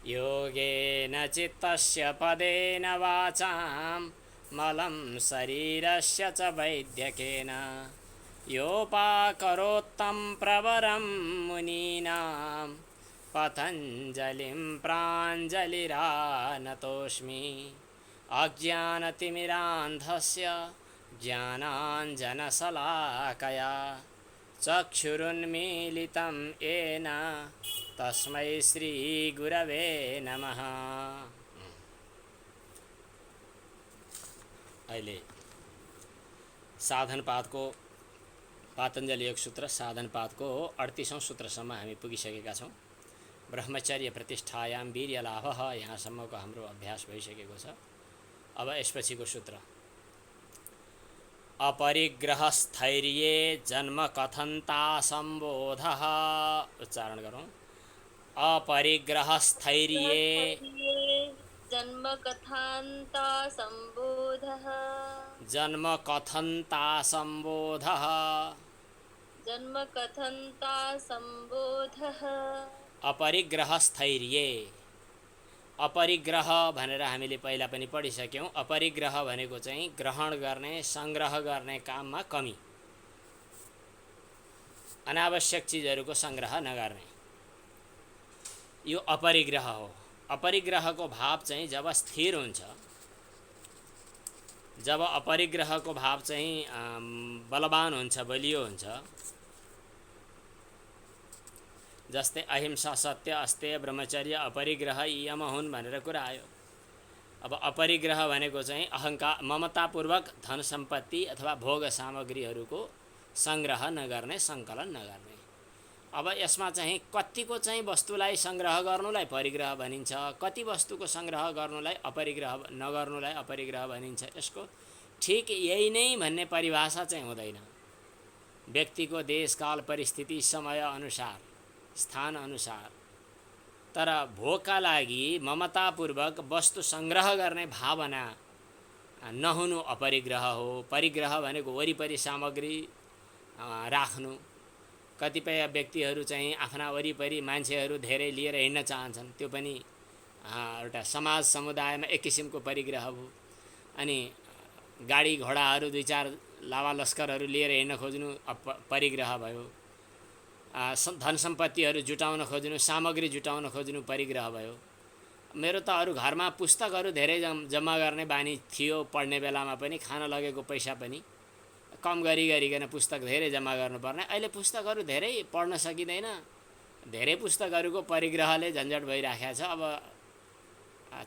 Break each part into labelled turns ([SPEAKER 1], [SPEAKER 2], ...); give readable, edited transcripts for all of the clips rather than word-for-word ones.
[SPEAKER 1] योगेन चित्तस्य पदेन वाचां मलं शरीरस्य च वैद्यकेन योपाकरोत्तं प्रवरं मुनीनां पतञ्जलिं प्राञ्जलिरानतोऽस्मि अज्ञानतिमिरान्धस्य ज्ञानाञ्जनशलाकया चक्षुरुन्मीलितं येन तस्मै श्रीगुरवे नमः। अहिले साधनपादको पातञ्जलि योग सूत्र साधनपादको 38औं सूत्रसम्म हामी पुगिसकेका छौँ। ब्रह्मचर्य प्रतिष्ठायां वीर्य लाभः यहाँसम्मको हाम्रो अभ्यास भइसकेको छ। अब यसपछिको सूत्र अपरिग्रहस्थैर्ये जन्म कथन्ता सम्बोधः। उच्चारण गरौँ। अपरिग्रहस्थैर्ये
[SPEAKER 2] जन्म कथान्ता संबोधः।
[SPEAKER 1] जन्म कथन्ता सम्बोधः।
[SPEAKER 2] जन्म कथन्ता संबोधः।
[SPEAKER 1] अपरिग्रहस्थैर्ये अपरिग्रह भनेर हामीले पहिला पनि पढिसक्यौँ। अपरिग्रह भनेको चाहिँ ग्रहण गर्ने संग्रह गर्ने काममा कमी, अनावश्यक चिजहरूको संग्रह नगर्ने, यो अपरिग्रह हो। अपरिग्रहको भाव चाहिँ जब स्थिर हुन्छ, जब अपरिग्रहको भाव चाहिँ बलवान हुन्छ, बलियो हुन्छ, जस्तै अहिंसा सत्य अस्तेय ब्रह्मचर्य अपरिग्रह यम हुन् भनेर कुरा आयो। अब अपरिग्रह भनेको चाहिँ अहङ्कार ममतापूर्वक धन सम्पत्ति अथवा भोग सामग्रीहरूको संग्रह नगर्ने, सङ्कलन नगर्ने। अब यसमा चाहिँ कतिको चाहिँ वस्तुलाई संग्रह गर्नुलाई परिग्रह भनिन्छ, कति वस्तुको संग्रह गर्नुलाई अपरिग्रह नगर्नुलाई अपरिग्रह भनिन्छ। यसको ठिक यही नै भन्ने परिभाषा चाहिँ हुँदैन। व्यक्तिको देशकाल परिस्थिति समय अनुसार स्थान अनुसार। तर भोगका लागि ममतापूर्वक वस्तु संग्रह गर्ने भावना नहुनु अपरिग्रह हो। परिग्रह भनेको वरिपरि सामग्री राख्नु। कतिपय व्यक्तिहरू चाहिँ आफ्ना वरिपरि मान्छेहरू धेरै लिएर हिँड्न चाहन्छन्, त्यो पनि एउटा समाज समुदायमा एक किसिमको परिग्रह हो। अनि गाडी घोडाहरू दुई चार लावा लस्करहरू लिएर हिँड्न खोज्नु परिग्रह भयो। धन सम्पत्तिहरू जुटाउन खोज्नु, सामग्री जुटाउन खोज्नु परिग्रह भयो। मेरो त अरू घरमा पुस्तकहरू धेरै जम्मा गर्ने बानी थियो। पढ्ने बेलामा पनि खान लगेको पैसा पनि कम गरिकन पुस्तक धेरै जम्मा गर्नुपर्ने। अहिले पुस्तकहरू धेरै पढ्न सकिँदैन। धेरै पुस्तकहरूको परिग्रहले झन्झट भइराखेको छ। अब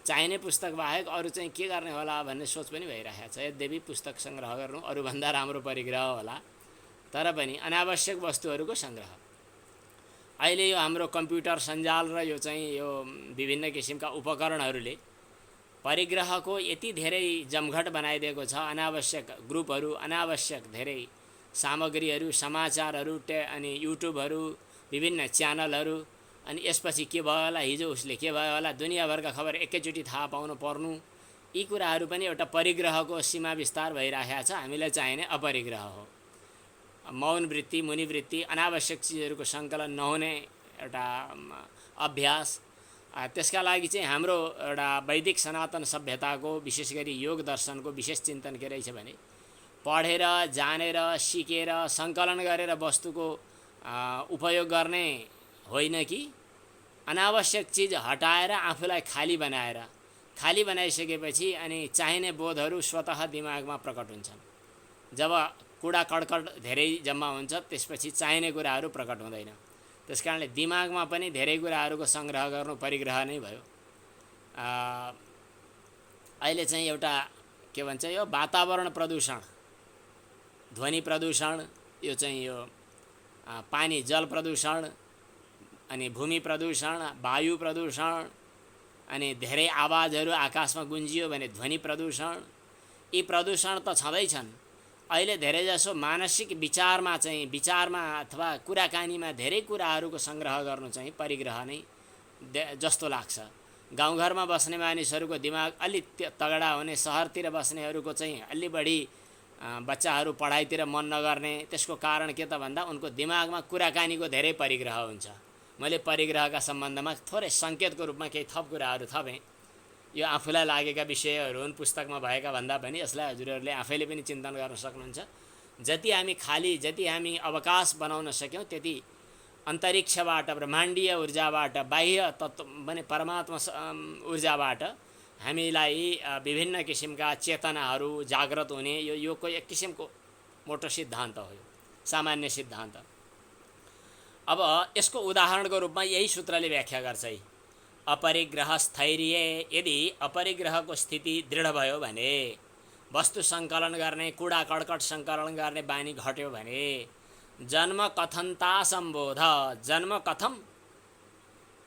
[SPEAKER 1] चाहिने पुस्तक बाहेक अरू चाहिँ के गर्ने होला भन्ने सोच पनि भइराखेको छ। यद्यपि पुस्तक सङ्ग्रह गर्नु अरूभन्दा राम्रो परिग्रह होला, तर पनि अनावश्यक वस्तुहरूको सङ्ग्रह। अहिले यो हाम्रो कम्प्युटर सञ्जाल र यो चाहिँ यो विभिन्न किसिमका उपकरणहरूले परिग्रहको यति धेरै जमघट बनाइदिएको छ। अनावश्यक ग्रुपहरू, अनावश्यक धेरै सामग्रीहरू, समाचारहरू, अनि युट्युबहरू, विभिन्न च्यानलहरू, अनि यसपछि के भयो होला, हिजो उसले के भयो होला, दुनियाँभरका खबर एकैचोटि थाहा पाउनु पर्नु, यी कुराहरू पनि एउटा परिग्रहको सीमा विस्तार भइराखेको छ। हामीलाई चाहिने अपरिग्रह हो। मौन वृत्ति, मुनिवृत्ति, अनावश्यक चिजहरूको सङ्कलन नहुने एउटा अभ्यास। त्यसका लागि चाहिँ हाम्रो एउटा वैदिक सनातन सभ्यताको विशेष गरी योग दर्शनको विशेष चिन्तन के रहेछ भने पढेर, जानेर, सिकेर, सङ्कलन गरेर वस्तुको उपयोग गर्ने होइन कि अनावश्यक चिज हटाएर आफूलाई खाली बनाएर, खाली बनाइसकेपछि अनि चाहिने बोधहरू स्वतः दिमागमा प्रकट हुन्छन्। जब कुडा कड्कड धेरै जम्मा हुन्छ त्यसपछि चाहिने कुराहरू प्रकट हुँदैन। त्यसकारणले दिमागमा पनि धेरै कुराहरूको सङ्ग्रह गर्नु परिग्रह नै भयो। अहिले चाहिँ एउटा के भन्छ, यो वातावरण प्रदूषण, ध्वनि प्रदूषण, यो चाहिँ यो पानी जल प्रदूषण, अनि भूमि प्रदूषण, वायु प्रदूषण, अनि धेरै आवाजहरू आकाशमा गुन्जियो भने ध्वनि प्रदूषण। यी प्रदूषण त छँदैछन्। अहिले धेरैजसो मानसिक विचारमा अथवा कुराकानीमा धेरै कुराहरूको सङ्ग्रह गर्नु चाहिँ परिग्रह नै जस्तो लाग्छ। गाउँघरमा बस्ने मानिसहरूको दिमाग अलि तगडा हुने, सहरतिर बस्नेहरूको चाहिँ अलि बढी बच्चाहरू पढाइतिर मन नगर्ने। त्यसको कारण के त भन्दा उनको दिमागमा कुराकानीको धेरै परिग्रह हुन्छ। मैले परिग्रहका सम्बन्धमा थोरै सङ्केतको रूपमा केही थप कुराहरू थपेँ। यो आफूलाई लागेका विषयहरू हुन्, पुस्तकमा भएका भन्दा पनि यसलाई हजुरहरूले आफैले पनि चिन्तन गर्न सक्नुहुन्छ। जति हामी अवकाश बनाउन सक्यौँ त्यति अन्तरिक्षबाट, ब्रह्माण्डीय ऊर्जाबाट, बाह्य तत्त्व भने परमात्मा ऊर्जाबाट हामीलाई विभिन्न किसिमका चेतनाहरू जागृत हुने यो योगको एक किसिमको मोटो सिद्धान्त हो, यो सामान्य सिद्धान्त। अब यसको उदाहरणको रूपमा यही सूत्रले व्याख्या गर्छ है। अपरिग्रह स्थैर्य, यदि अपरिग्रहको स्थिति दृढ भयो भने, वस्तु सङ्कलन गर्ने, कूडा कर्कट सङ्कलन गर्ने बानी घट्यो भने, जन्म कथनता सम्बोध, जन्म कथम,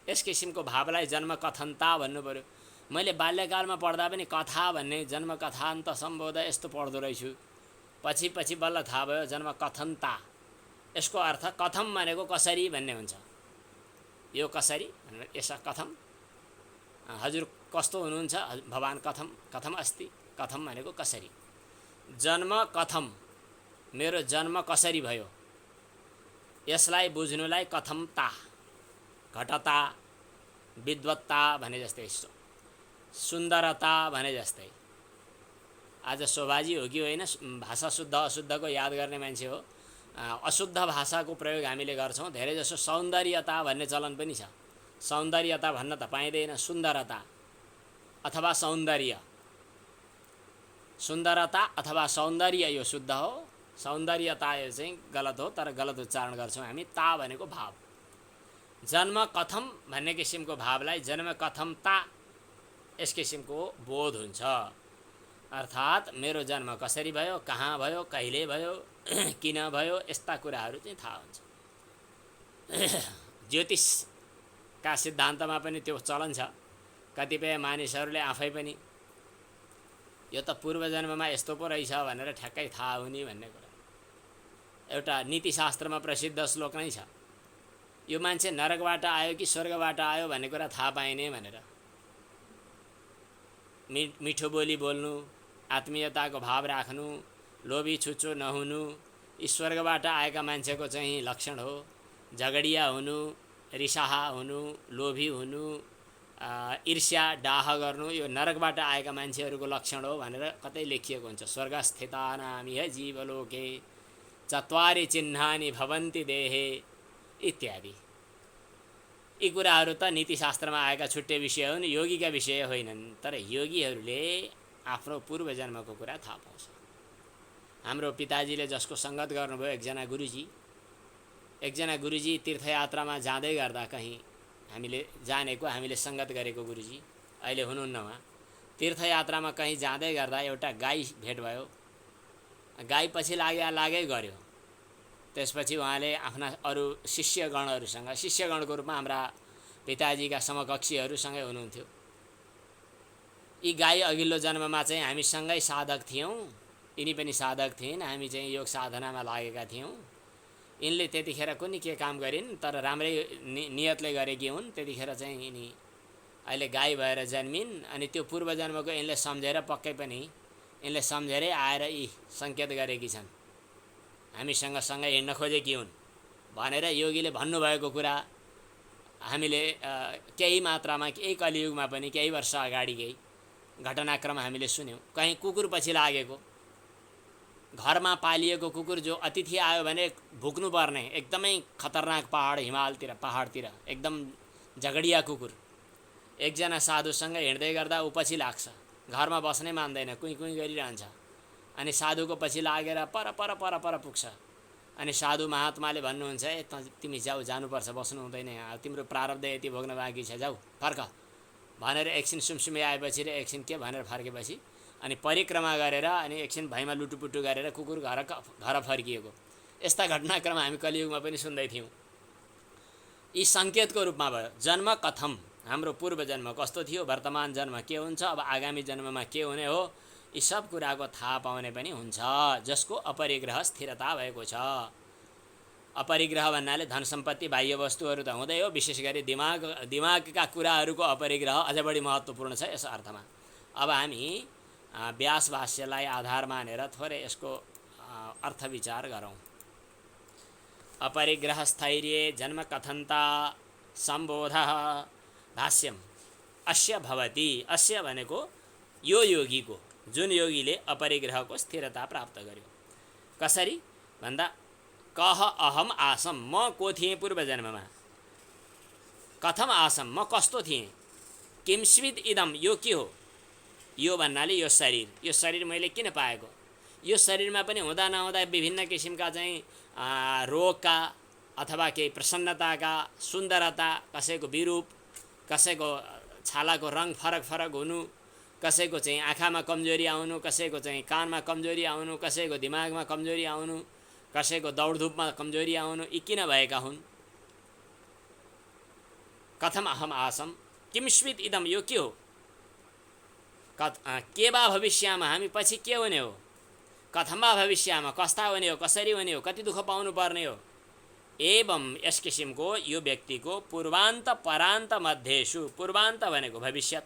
[SPEAKER 1] यस किसिमको भावलाई जन्म कथनता भन्नु पर्यो। मैले बाल्यकालमा पढ्दा पनि कथा भन्ने जन्म कथान्त सम्बोध यस्तो पढ्दो रहेछु, पछि बल्ल थाहा भयो जन्म कथनता। यसको अर्थ कथम भनेको कसरी भन्ने हुन्छ। यो कसरी भनेर यसा कथम, हजुर कस्तो हुनुहुन्छ, भगवान् कथम अस्ति, कथम भनेको कसरी। जन्म कथम, मेरो जन्म कसरी भयो, यसलाई बुझ्नुलाई कथमता, घटता, विद्वत्ता भने जस्तै, सुन्दरता भने जस्तै। आज शोभाजी हो कि होइन, भाषा शुद्ध अशुद्धको याद गर्ने मान्छे हो। अशुद्ध भाषाको प्रयोग हामीले गर्छौँ। धेरैजसो सौन्दर्यता भन्ने चलन पनि छ। सौन्दर्यता भन्न त पाइँदैन, सुन्दरता अथवा सौन्दर्य, सुन्दरता अथवा सौन्दर्य यो शुद्ध हो, सौन्दर्यता यो चाहिँ गलत हो, तर गलत उच्चारण गर्छौँ हामी। ता भनेको भाव। जन्म कथम भन्ने किसिमको भावलाई जन्म कथमता यस किसिमको बोध हुन्छ। अर्थात् मेरो जन्म कसरी भयो, कहाँ भयो, कहिले भयो, किन भयो, यस्ता कुराहरू चाहिँ थाहा हुन्छ। ज्योतिषका सिद्धान्तमा पनि त्यो चलन छ। कतिपय मानिसहरूले आफै पनि यो त पूर्वजन्ममा यस्तो पो रहेछ भनेर ठ्याक्कै थाहा हुने भन्ने कुरा एउटा नीतिशास्त्रमा प्रसिद्ध श्लोक नै छ। यो मान्छे नरकबाट आयो कि स्वर्गबाट आयो भन्ने कुरा थाहा पाइने भनेर। मिठो बोली बोल्नु, आत्मीयताको भाव राख्नु, लोभी छुच्चो नहुनु, यी स्वर्गबाट आएका मान्छेको चाहिँ लक्षण हो। झगडिया हुनु, रिसाहा हुनु, लोभी हुनु, ईर्ष्या डाह गर्नु, यो नरकबाट आएका मान्छेहरूको लक्षण हो भनेर कतै लेखिएको हुन्छ। स्वर्गस्थितानामिह जीवलोके चत्वारि चिह्नानि भवन्ति देहे इत्यादि। यी कुराहरू त नीतिशास्त्रमा आएका छुट्टै विषय हुन्, योगीका विषय होइनन्। तर योगीहरूले आफ्नो पूर्वजन्मको कुरा थाहा पाउँछ। हाम्रो पिताजीले जसको सङ्गत गर्नुभयो, एकजना गुरुजी तीर्थयात्रामा जाँदै गर्दा, कहीँ हामीले जानेको, हामीले सङ्गत गरेको गुरुजी अहिले हुनुहुन्न उहाँ। तीर्थयात्रामा कहीँ जाँदै गर्दा एउटा गाई भेट भयो। गाई पछि लागै गर्यो। त्यसपछि उहाँले आफ्ना अरू शिष्यगणको रूपमा हाम्रा पिताजीका समकक्षीहरूसँगै हुनुहुन्थ्यो। यी गाई अघिल्लो जन्ममा चाहिँ हामीसँगै साधक थियौँ, यिनी पनि साधक थिइन्, हामी चाहिँ योग साधनामा लागेका थियौँ। यिनले त्यतिखेर कुनै के काम गरिन्, तर राम्रै नियतले गरेकी हुन्। त्यतिखेर चाहिँ यिनी अहिले गाई भएर जन्मिन्। अनि त्यो पूर्वजन्मको यिनले सम्झेर, पक्कै पनि यिनले सम्झेरै आएर यी सङ्केत गरेकी छन्, हामीसँग सँगै हिँड्न खोजेकी हुन् भनेर योगीले भन्नुभएको कुरा हामीले केही मात्रामा, केही कलियुगमा पनि केही वर्ष अगाडिकै घटनाक्रम हामीले सुन्यौँ। कहीँ कुकुर पछि लागेको, घरमा पालिएको कुकुर जो अतिथि आयो भने भुक्नुपर्ने, एकदमै खतरनाक पहाडतिर एकदम झगडिया कुकुर, एकजना साधुसँग हिँड्दै गर्दा ऊ पछि लाग्छ, घरमा बस्नै मान्दैन, कुइँ गरिरहन्छ। अनि साधुको पछि लागेर पर पुग्छ। अनि साधु महात्माले भन्नुहुन्छ, तिमी जानुपर्छ, बस्नु हुँदैन यहाँ, तिम्रो प्रारब्ध यति भोग्न बाँकी छ, जाऊ फर्क भनेर एकछिन सुमसुमे आएपछि र एकछिन के भनेर फर्केपछि अनि परिक्रमा गरेर अनि एकछिन भैँमा लुटुपुटु गरेर कुकुर घर फर्किएको। यस्ता घटनाक्रम हामी कलियुगमा पनि सुन्दै थियौँ। यी सङ्केतको रूपमा भयो। जन्म कथम, हाम्रो पूर्व जन्म कस्तो थियो, वर्तमान जन्म के हुन्छ, अब आगामी जन्ममा के हुने हो, यी सब कुराको थाहा पाउने पनि हुन्छ, जसको अपरिग्रह स्थिरता भएको छ। अपरिग्रह भन्नाले धन सम्पत्ति बाह्य वस्तुहरू त हुँदै हो, विशेष गरी दिमागका कुराहरूको अपरिग्रह अझ बढी महत्त्वपूर्ण छ यस अर्थमा। अब हामी व्यास भाष्यलाई आधार मानेर थोरै यसको अर्थ विचार गरौँ। अपरिग्रह स्थैर्य जन्म कथनता सम्बोधः। भाष्यम अस्य भवति, अस्य भनेको यो योगीको, जुन योगीले अपरिग्रहको स्थिरता प्राप्त गर्यो। कसरी भन्दा कह अहम आसम, म को थिएँ पूर्व जन्ममा, कथम आसम म कस्तो थिएँ, किमस्वित इदम यो के हो, यो भन्नाले यो शरीर मैले किन पाएको, यो शरीरमा पनि हुँदा नहुँदा विभिन्न किसिमका चाहिँ रोगका अथवा केही प्रसन्नताका, सुन्दरता, कसैको विरूप, कसैको छालाको रङ फरक फरक हुनु, कसैको चाहिँ आँखामा कमजोरी आउनु, कसैको चाहिँ कानमा कमजोरी आउनु, कसैको दिमागमा कमजोरी आउनु, कसैको दौडधुपमा कमजोरी आउनु, यी किन भएका हुन्। कथम अहम आसम किमस्वित इदम यो के हो, के बा भविष्यमा हामी पछि के हुने हो, कथमबा भविष्यमा कस्ता हुने हो, कसरी हुने हो, कति दुःख पाउनु पर्ने हो। एवं यस किसिमको यो व्यक्तिको पूर्वान्त परान्त मध्येषु, पूर्वान्त भनेको भविष्यत,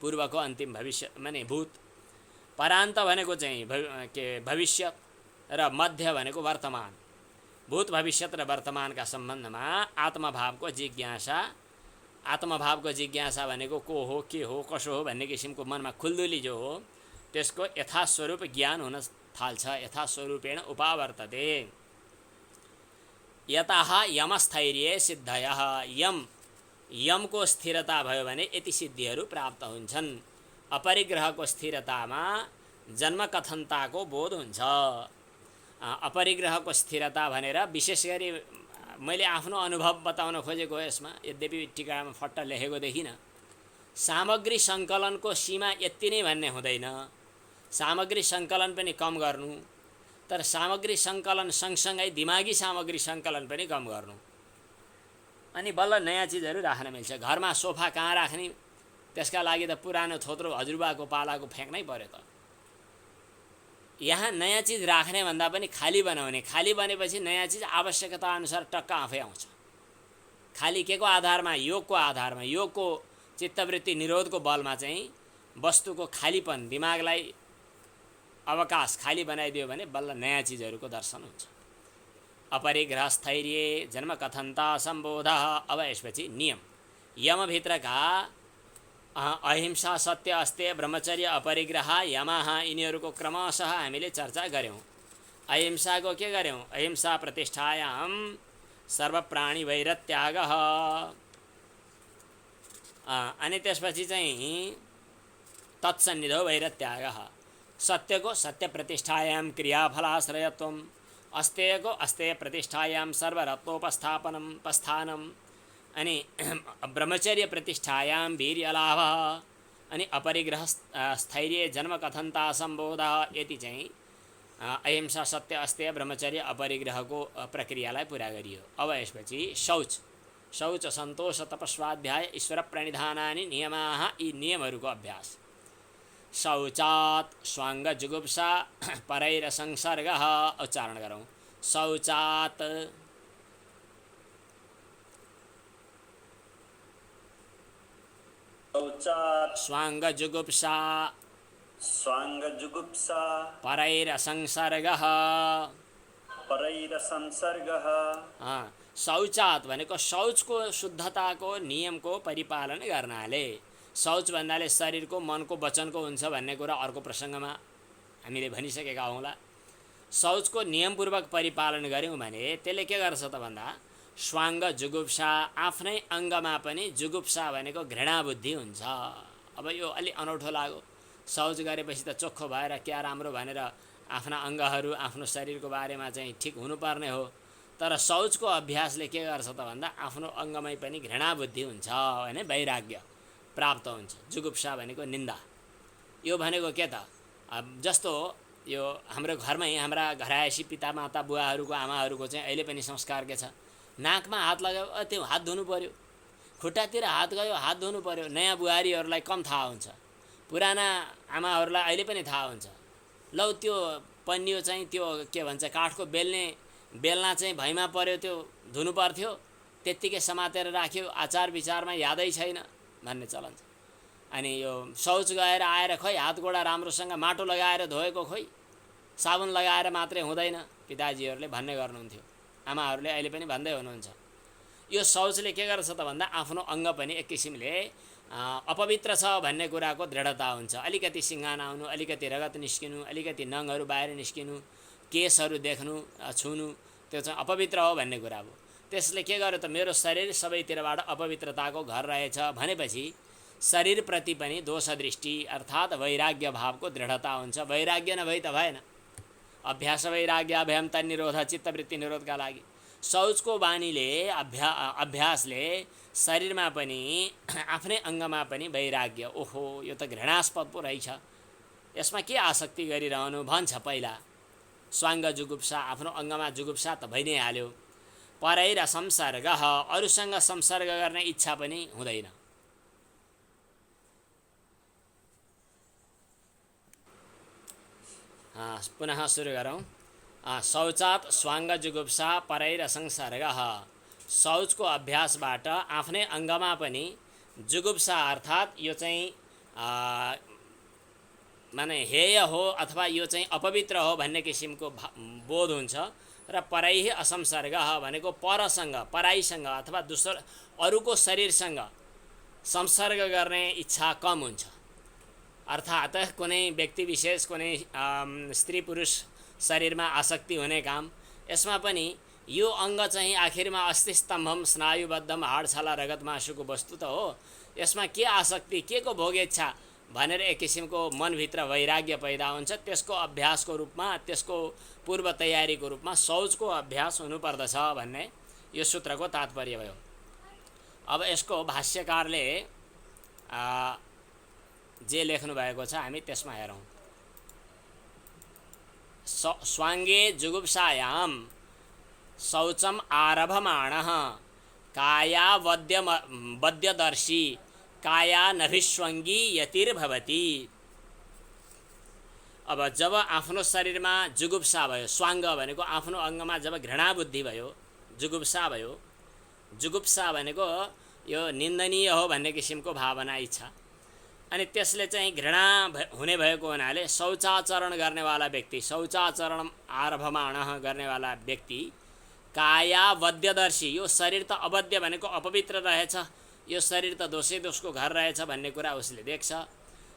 [SPEAKER 1] पूर्वको अन्तिम भविष्य माने भूत, परान्त भनेको चाहिँ भविष्यत र मध्य भनेको वर्तमान। भूत भविष्यत र वर्तमानका सम्बन्धमा आत्मभावको जिज्ञासा भनेको को हो, के हो, कसो हो भन्ने किसिमको मनमा खुल्दुली जो हो, त्यसको यथास्वरूप ज्ञान हुन थाल्छ। यथास्वरूपेण उपावर्तते। यतः यमस्थैर्य सिद्धयः, यमको स्थिरता भयो भने यति सिद्धिहरू प्राप्त हुन्छन्। अपरिग्रहको स्थिरतामा जन्मकथनताको बोध हुन्छ। अपरिग्रहको स्थिरता भनेर विशेष गरी मैले आफ्नो अनुभव बताउन खोजेको हो यसमा, यद्यपि टिकामा फट्ट लेखेको देखिनँ। सामग्री सङ्कलनको सीमा यति नै भन्ने हुँदैन, सामग्री सङ्कलन पनि कम गर्नु, तर सामग्री सङ्कलन सँगसँगै दिमागी सामग्री सङ्कलन पनि कम गर्नु, अनि बल्ल नयाँ चिजहरू राख्न मिल्छ। घरमा सोफा कहाँ राख्ने, त्यसका लागि त पुरानो थोत्रो हजुरबाको पालाको फ्याँक्नै पर्यो त। यहाँ नयाँ चिज राख्ने भन्दा पनि खाली बनाउने, खाली बनेपछि नयाँ चिज आवश्यकता अनुसार टक्क आफै आउँछ। खाली के को आधारमा, योगको आधारमा, योगको चित्तवृत्ति निरोधको बलमा चाहिँ वस्तुको खालीपन, दिमागलाई अवकाश खाली बनाइदियो भने बल्ल नयाँ चिजहरूको दर्शन हुन्छ। अपरिग्रह स्थैर्य जन्मकथनता सम्बोधः। अब यसपछि नियम, यमभित्रका अहिंसा, सत्य, अस्तेय, ब्रह्मचर्य, अपरिग्रह, यमः, यिनीहरूको क्रमशः हामीले चर्चा गऱ्यौँ। अहिंसाको के गऱ्यौँ, अहिंसा प्रतिष्ठायां सर्वप्राणी वैरत्यागः, अनि त्यसपछि चाहिँ तत्सन्निधौ वैरत्यागः। सत्यको सत्य प्रतिष्ठायां क्रियाफलाश्रयत्वम्, अस्तेयको अस्तेय प्रतिष्ठायां सर्वरत्नोपस्थानम, अनि ब्रह्मचर्य प्रतिष्ठायां वीर्यलाभः, अनि अपरिग्रह स्थैर्य जन्मकथनता सम्बोधः। यति चाहिँ अहिंसा, सत्य, अस्तेय, ब्रह्मचर्य, अपरिग्रहको प्रक्रियालाई पुरा गरियो। अब यसपछि शौच, सन्तोष, तपस्वाध्याय, ईश्वर प्रणिधानानि नियमाः, यी नियमहरूको अभ्यास। शौचात् स्वाङ्ग जुगुप्सा परैर संसर्गः। उच्चारण गरौँ। शौचात् स्वाङ्ग जुगुप्सा परैर संसर्गः। शौचात् भनेको शौचको शुद्धताको नियमको परिपालन गर्नाले, शौच भन्नाले शरीरको, मनको, वचनको हुन्छ भन्ने कुरा अर्को प्रसङ्गमा हामीले भनिसकेका हौँला। शौचको नियमपूर्वक परिपालन गऱ्यौँ भने त्यसले के गर्छ त भन्दा स्वाङ्ग जुगुप्सा, आफ्नै अङ्गमा पनि जुगुप्सा भनेको घृणा बुद्धि हुन्छ। अब यो अलि अनौठो लाग्यो, शौच गरेपछि त चोखो भएर क्या राम्रो भनेर आफ्ना अङ्गहरू, आफ्नो शरीरको बारेमा चाहिँ ठिक हुनुपर्ने हो, तर शौचको अभ्यासले के गर्छ त भन्दा आफ्नो अङ्गमै पनि घृणा बुद्धि हुन्छ भने वैराग्य प्राप्त हुन्छ। जुगुप्सा भनेको निन्दा। यो भनेको के त, जस्तो यो हाम्रो घरमै हाम्रा घरायसी पितामाता, बुवाहरूको, आमाहरूको चाहिँ अहिले पनि संस्कार के छ, नाकमा हात लगायो त्यो हात धुनु पर्यो, खुट्टातिर हात गयो हात धुनु पर्यो। नयाँ बुहारीहरूलाई कम थाहा हुन्छ, पुराना आमाहरूलाई अहिले पनि थाहा हुन्छ। लौ त्यो पन्नियो चाहिँ त्यो के भन्छ, काठको बेल्ना चाहिँ भैमा पर्यो, त्यो धुनु पर्थ्यो, त्यत्तिकै समातेर राख्यो, आचार विचारमा यादै छैन भन्ने चलन छ। अनि यो शौच गएर आएर खै हात गोडा राम्रोसँग माटो लगाएर धोएको, खोइ साबुन लगाएर मात्रै हुँदैन, पिताजीहरूले भन्ने गर्नुहुन्थ्यो, आमाहरूले अहिले पनि भन्दै हुनुहुन्छ। यो शौचले के गर्छ त भन्दा आफ्नो अङ्ग पनि एक किसिमले अपवित्र छ भन्ने कुराको दृढता हुन्छ। अलिकति सिङ्गाना आउनु, अलिकति रगत निस्किनु, अलिकति नङहरू बाहिर निस्किनु, केसहरू देख्नु, छुनु, त्यो चाहिँ अपवित्र हो भन्ने कुरा हो। त्यसले के गर्यो त मेरो शरीर सबैतिरबाट अपवित्रताको घर रहेछ भनेपछि शरीरप्रति पनि दोष दृष्टि अर्थात् वैराग्य भावको दृढता हुन्छ। वैराग्य नभई त भएन। अभ्यास वैराग्य अभ्याम तन्निरोध चित्तवृत्ति निरोधका लागि शौचको बानीले अभ्यासले शरीरमा पनि आफ्नै अङ्गमा पनि वैराग्य, ओहो यो त घृणास्पद पो रहेछ, यसमा के आसक्ति गरिरहनु भन्छ। पहिला स्वाङ्ग जुगुप्सा, आफ्नो अङ्गमा जुगुप्सा त भइ नै हाल्यो। परै र संसर्ग, अरूसँग संसर्ग गर्ने इच्छा पनि हुँदैन। पुनः सुरु गरौँ। शौचात स्वाङ्ग जुगुप्सा परै र संसर्ग, शौचको अभ्यासबाट आफ्नै अङ्गमा पनि जुगुप्सा अर्थात् यो चाहिँ माने हेय हो अथवा यो चाहिँ अपवित्र हो भन्ने किसिमको बोध हुन्छ। र परै असंसर्ग भनेको परसँग, पराईसँग अथवा दोस्रो अरूको शरीरसँग संसर्ग गर्ने इच्छा कम हुन्छ। अर्थात् कुनै व्यक्ति विशेष, कुनै स्त्री पुरुष शरीरमा आसक्ति हुने काम, यसमा पनि यो अङ्ग चाहिँ आखिरमा अस्थिस्तम्भम स्नायुबद्धम हाडछाला रगत मासुको वस्तु त हो, यसमा के आसक्ति, के को भोगेच्छा भनेर एक किसिमको मनभित्र वैराग्य पैदा हुन्छ। त्यसको अभ्यासको रूपमा, त्यसको पूर्व तयारीको रूपमा शौचको अभ्यास हुनुपर्दछ भन्ने यो सूत्रको तात्पर्य भयो। अब यसको भाष्यकारले जे लेख्नु भएको छ हामी त्यसमा हेरौँ। स्वाङ्गे जुगुप्सायाम शौचम आरभमाणः कायावद्यदर्शी कायानभिष्वङ्गी यतिर्भवति। अब जब आफ्नो शरीरमा जुगुप्सा भयो, स्वाङ्ग भनेको आफ्नो अङ्गमा जब घृणा बुद्धि भयो, जुगुप्सा भयो, जुगुप्सा भनेको यो निन्दनीय हो भन्ने किसिमको भावना, इच्छा, अनि त्यसले चाहिँ घृणा हुने भएको हुनाले शौचाचरण गर्नेवाला व्यक्ति, शौचाचरण आरभमाणः गर्नेवाला व्यक्ति कायावद्यदर्शी, यो शरीर त अवद्य भनेको अपवित्र रहेछ, यो शरीर त दोषै दोषको घर रहेछ भन्ने कुरा उसले देख्छ।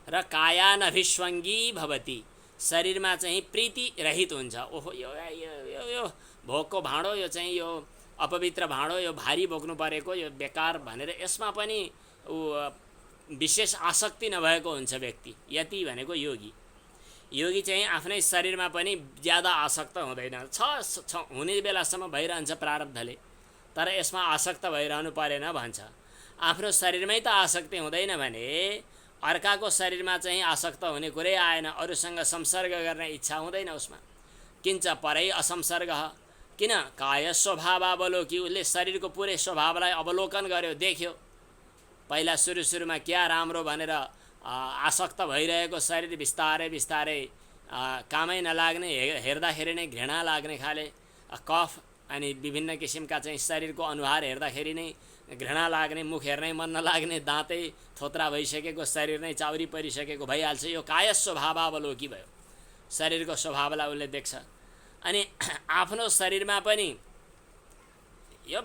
[SPEAKER 1] र कायानभिष्वङ्गी भवति, शरीरमा चाहिँ प्रीति रहित हुन्छ। ओहो यो यो यो भोगको भाँडो, यो चाहिँ यो अपवित्र भाँडो, यो भारी बोक्नु परेको, यो बेकार भनेर यसमा पनि विशेष आसक्ति नभएको हुन्छ व्यक्ति। यति भनेको योगी। योगी चाहिँ आफ्नै शरीरमा पनि ज्यादा आसक्त हुँदैन। छ हुने बेलासम्म भइरहन्छ प्रारब्धले, तर यसमा आसक्त भइरहनु परेन भन्छ। आफ्नो शरीरमै त आसक्ति हुँदैन भने अर्काको शरीरमा चाहिँ आसक्त हुने कुरै आएन। अरूसँग संसर्ग गर्ने इच्छा हुँदैन उसमा। किञ्च परै असंसर्ग, किन काय स्वभावावलोकी, उसले शरीरको पुरै स्वभावलाई अवलोकन गर्यो, देख्यो। पहिला सुरुमा क्या राम्रो भनेर आसक्त भइरहेको शरीर बिस्तारै बिस्तारै कामै नलाग्ने, हेर्दाखेरि नै घृणा लाग्ने खाले कफ अनि विभिन्न किसिमका चाहिँ शरीरको अनुहार हेर्दाखेरि नै घृणा लाग्ने, मुख हेर्नै मन नलाग्ने, दाँतै थोत्रा भइसकेको, शरीर नै चाउरी परिसकेको भइहाल्छ। यो काय स्वभावावलोकी भयो। शरीरको स्वभावलाई उसले देख्छ। अनि आफ्नो शरीरमा पनि यो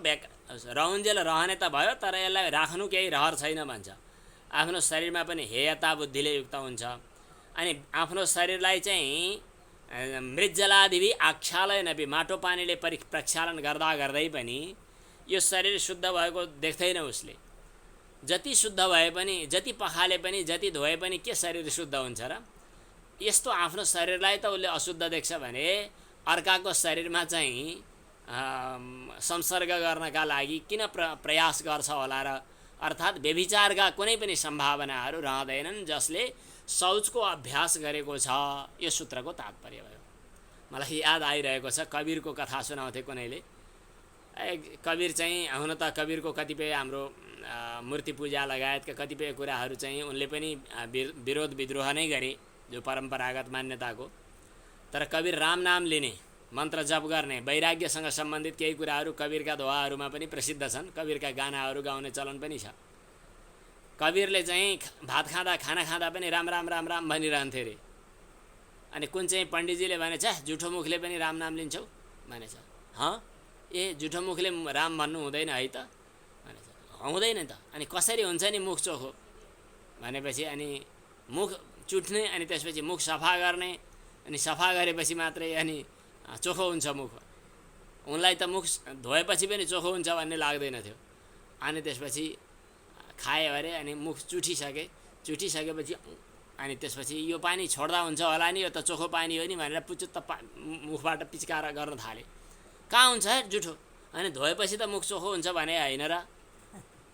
[SPEAKER 1] रहन्जेल रहने त भयो, तर यसलाई राख्नु केही रहर छैन भन्छ। आफ्नो शरीरमा पनि हेयता बुद्धिले युक्त हुन्छ। अनि आफ्नो शरीरलाई चाहिँ मृज्जलादिवि आक्षालयनपि, माटो पानीले प्रक्षालन गर्दा गर्दै पनि यो शरीर शुद्ध भएको देख्दैन उसले। जति शुद्ध भए पनि, जति पखाले पनि, जति धोए पनि के शरीर शुद्ध हुन्छ र? यस्तो आफ्नो शरीरलाई त उसले अशुद्ध देख्छ भने अर्काको शरीरमा चाहिँ संसर्ग गर्नका लागि किन प्रयास गर्छ होला र? अर्थात् व्यभिचारका कुनै पनि सम्भावनाहरू रहँदैनन् जसले शौचको अभ्यास गरेको छ। यो सूत्रको तात्पर्य भयो। मलाई याद आइरहेको छ, कवीरको कथा सुनाउँथे कुनैले। कवीर चाहिँ हुन त कवीरको कतिपय हाम्रो मूर्ति पूजा लगायतका कतिपय कुराहरू चाहिँ उनले पनि विरोध विद्रोह नै गरे, जो परम्परागत मान्यताको। तर कवीर राम नाम लिने, मन्त्र जप गर्ने, वैराग्यसँग सम्बन्धित केही कुराहरू कवीरका दोहाहरूमा पनि प्रसिद्ध छन्। कवीरका गानाहरू गाउने चलन पनि छ। कवीरले चाहिँ भात खाँदा, खाना खाँदा पनि राम राम राम राम भनिरहन्थे अरे। अनि कुन चाहिँ पण्डितजीले भनेछ, जुठो मुखले पनि राम नाम लिन्छौ भनेछ। ए जुठो मुखले राम भन्नु हुँदैन है त, हुँदैन त। अनि कसरी हुन्छ नि मुख चोखो भनेपछि अनि मुख चुट्ने अनि त्यसपछि मुख सफा गर्ने अनि सफा गरेपछि मात्रै अनि चोखो हुन्छ मुख। उनलाई त मुख धोएपछि पनि चोखो हुन्छ भन्ने लाग्दैन थियो। अनि त्यसपछि खायो अरे अनि मुख चुटिसकेपछि अनि त्यसपछि यो पानी छोड्दा हुन्छ होला नि, यो त चोखो पानी हो नि भनेर पुचुत्त मुखबाट पिचकार गर्न थाले। कहाँ हुन्छ है जुठो, अनि धोएपछि त मुख चोखो हुन्छ भने होइन र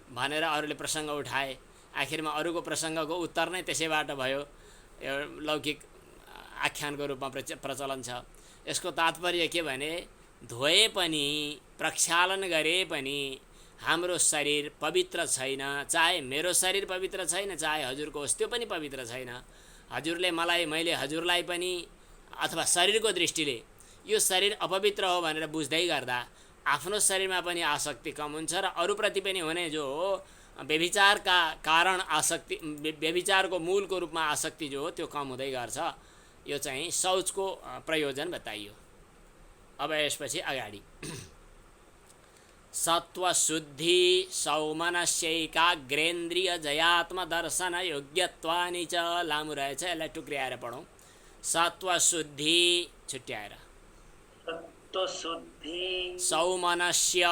[SPEAKER 1] भनेर अरूले प्रसङ्ग उठाए। आखिरमा अरूको प्रसङ्गको उत्तर नै त्यसैबाट भयो। लौकिक आख्यानको रूपमा प्रचलन छ। यसको तात्पर्य के भने धोए पनि प्रक्षालन गरे पनि हाम्रो शरीर पवित्र छैन। चाहे मेरो शरीर पवित्र छैन, चाहे हजुरको होस् त्यो पनि पवित्र छैन। हजुरले मलाई, मैले हजुरलाई पनि, अथवा शरीरको दृष्टिले यो शरीर अपवित्र हो भनेर बुझ्दै गर्दा आफ्नो शरीरमा पनि आसक्ति कम हुन्छ र अरूप्रति पनि हुने जो व्यभिचारका कारण आसक्ति, व्यभिचारको मूलको रूपमा आसक्ति जो हो त्यो कम हुँदै गर्छ। यो चाहिँ शौचको प्रयोजन बताइयो। अब यसपछि अगाडि सत्वशुद्धि सौमनस्यैकाग्रेन्द्रिय जयात्म दर्शन योग्यत्वानि च, लामो रहेछ, यसलाई टुक्र्याएर पढौँ। सत्वशुद्धि छुट्याएर,
[SPEAKER 3] सत्वशुद्धि
[SPEAKER 1] सौमनस्य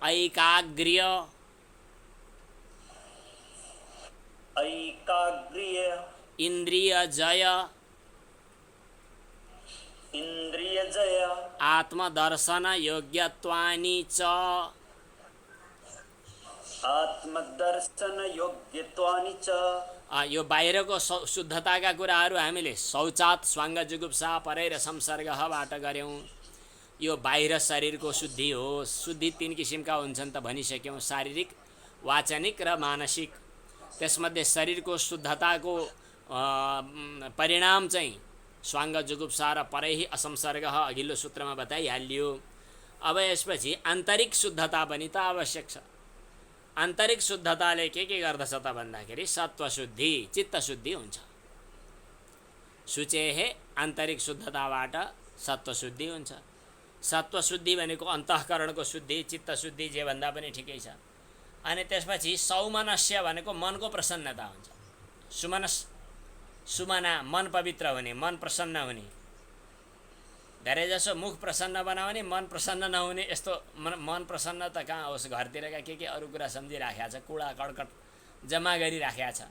[SPEAKER 1] ऐकाग्र्य इन्द्रियजय आत्मदर्शन योग्यत्वानि च, यो बाहिरको शुद्धताका कुराहरू हामीले शौचात स्वाङ्ग जुगुप्सा परै र संसर्गबाट गऱ्यौँ। यो बाहिर शरीरको शुद्धि हो। शुद्धि तीन किसिमका हुन्छन् त भनिसक्यौँ, शारीरिक, वाचनिक र मानसिक। त्यसमध्ये शरीरको शुद्धताको परिणाम चाहिँ स्वाङ्ग जुगुप्सा र परैहि असंसर्ग अघिल्लो सूत्रमा बताइहालियो। अब यसपछि आन्तरिक शुद्धता पनि त आवश्यक छ। आन्तरिक शुद्धताले के गर्दछ त भन्दाखेरि सत्वशुद्धि, चित्तशुद्धि हुन्छ। शुचेहे आन्तरिक शुद्धताबाट सत्वशुद्धि हुन्छ। सत्वशुद्धि भनेको अन्तःकरणको शुद्धि, चित्तशुद्धि जे भन्दा पनि ठिकै छ। अनि त्यसपछि सौमनस्य भनेको मनको प्रसन्नता हुन्छ। सुमना मन पवित्र हुने, मन प्रसन्न हुने। धेरैजसो मुख प्रसन्न बनाउने, मन प्रसन्न नहुने, यस्तो मन प्रसन्न त कहाँ होस्, घरतिरका के अरू कुरा सम्झिराखेको छ, कुडा कड्कट जम्मा गरिराखेको छ,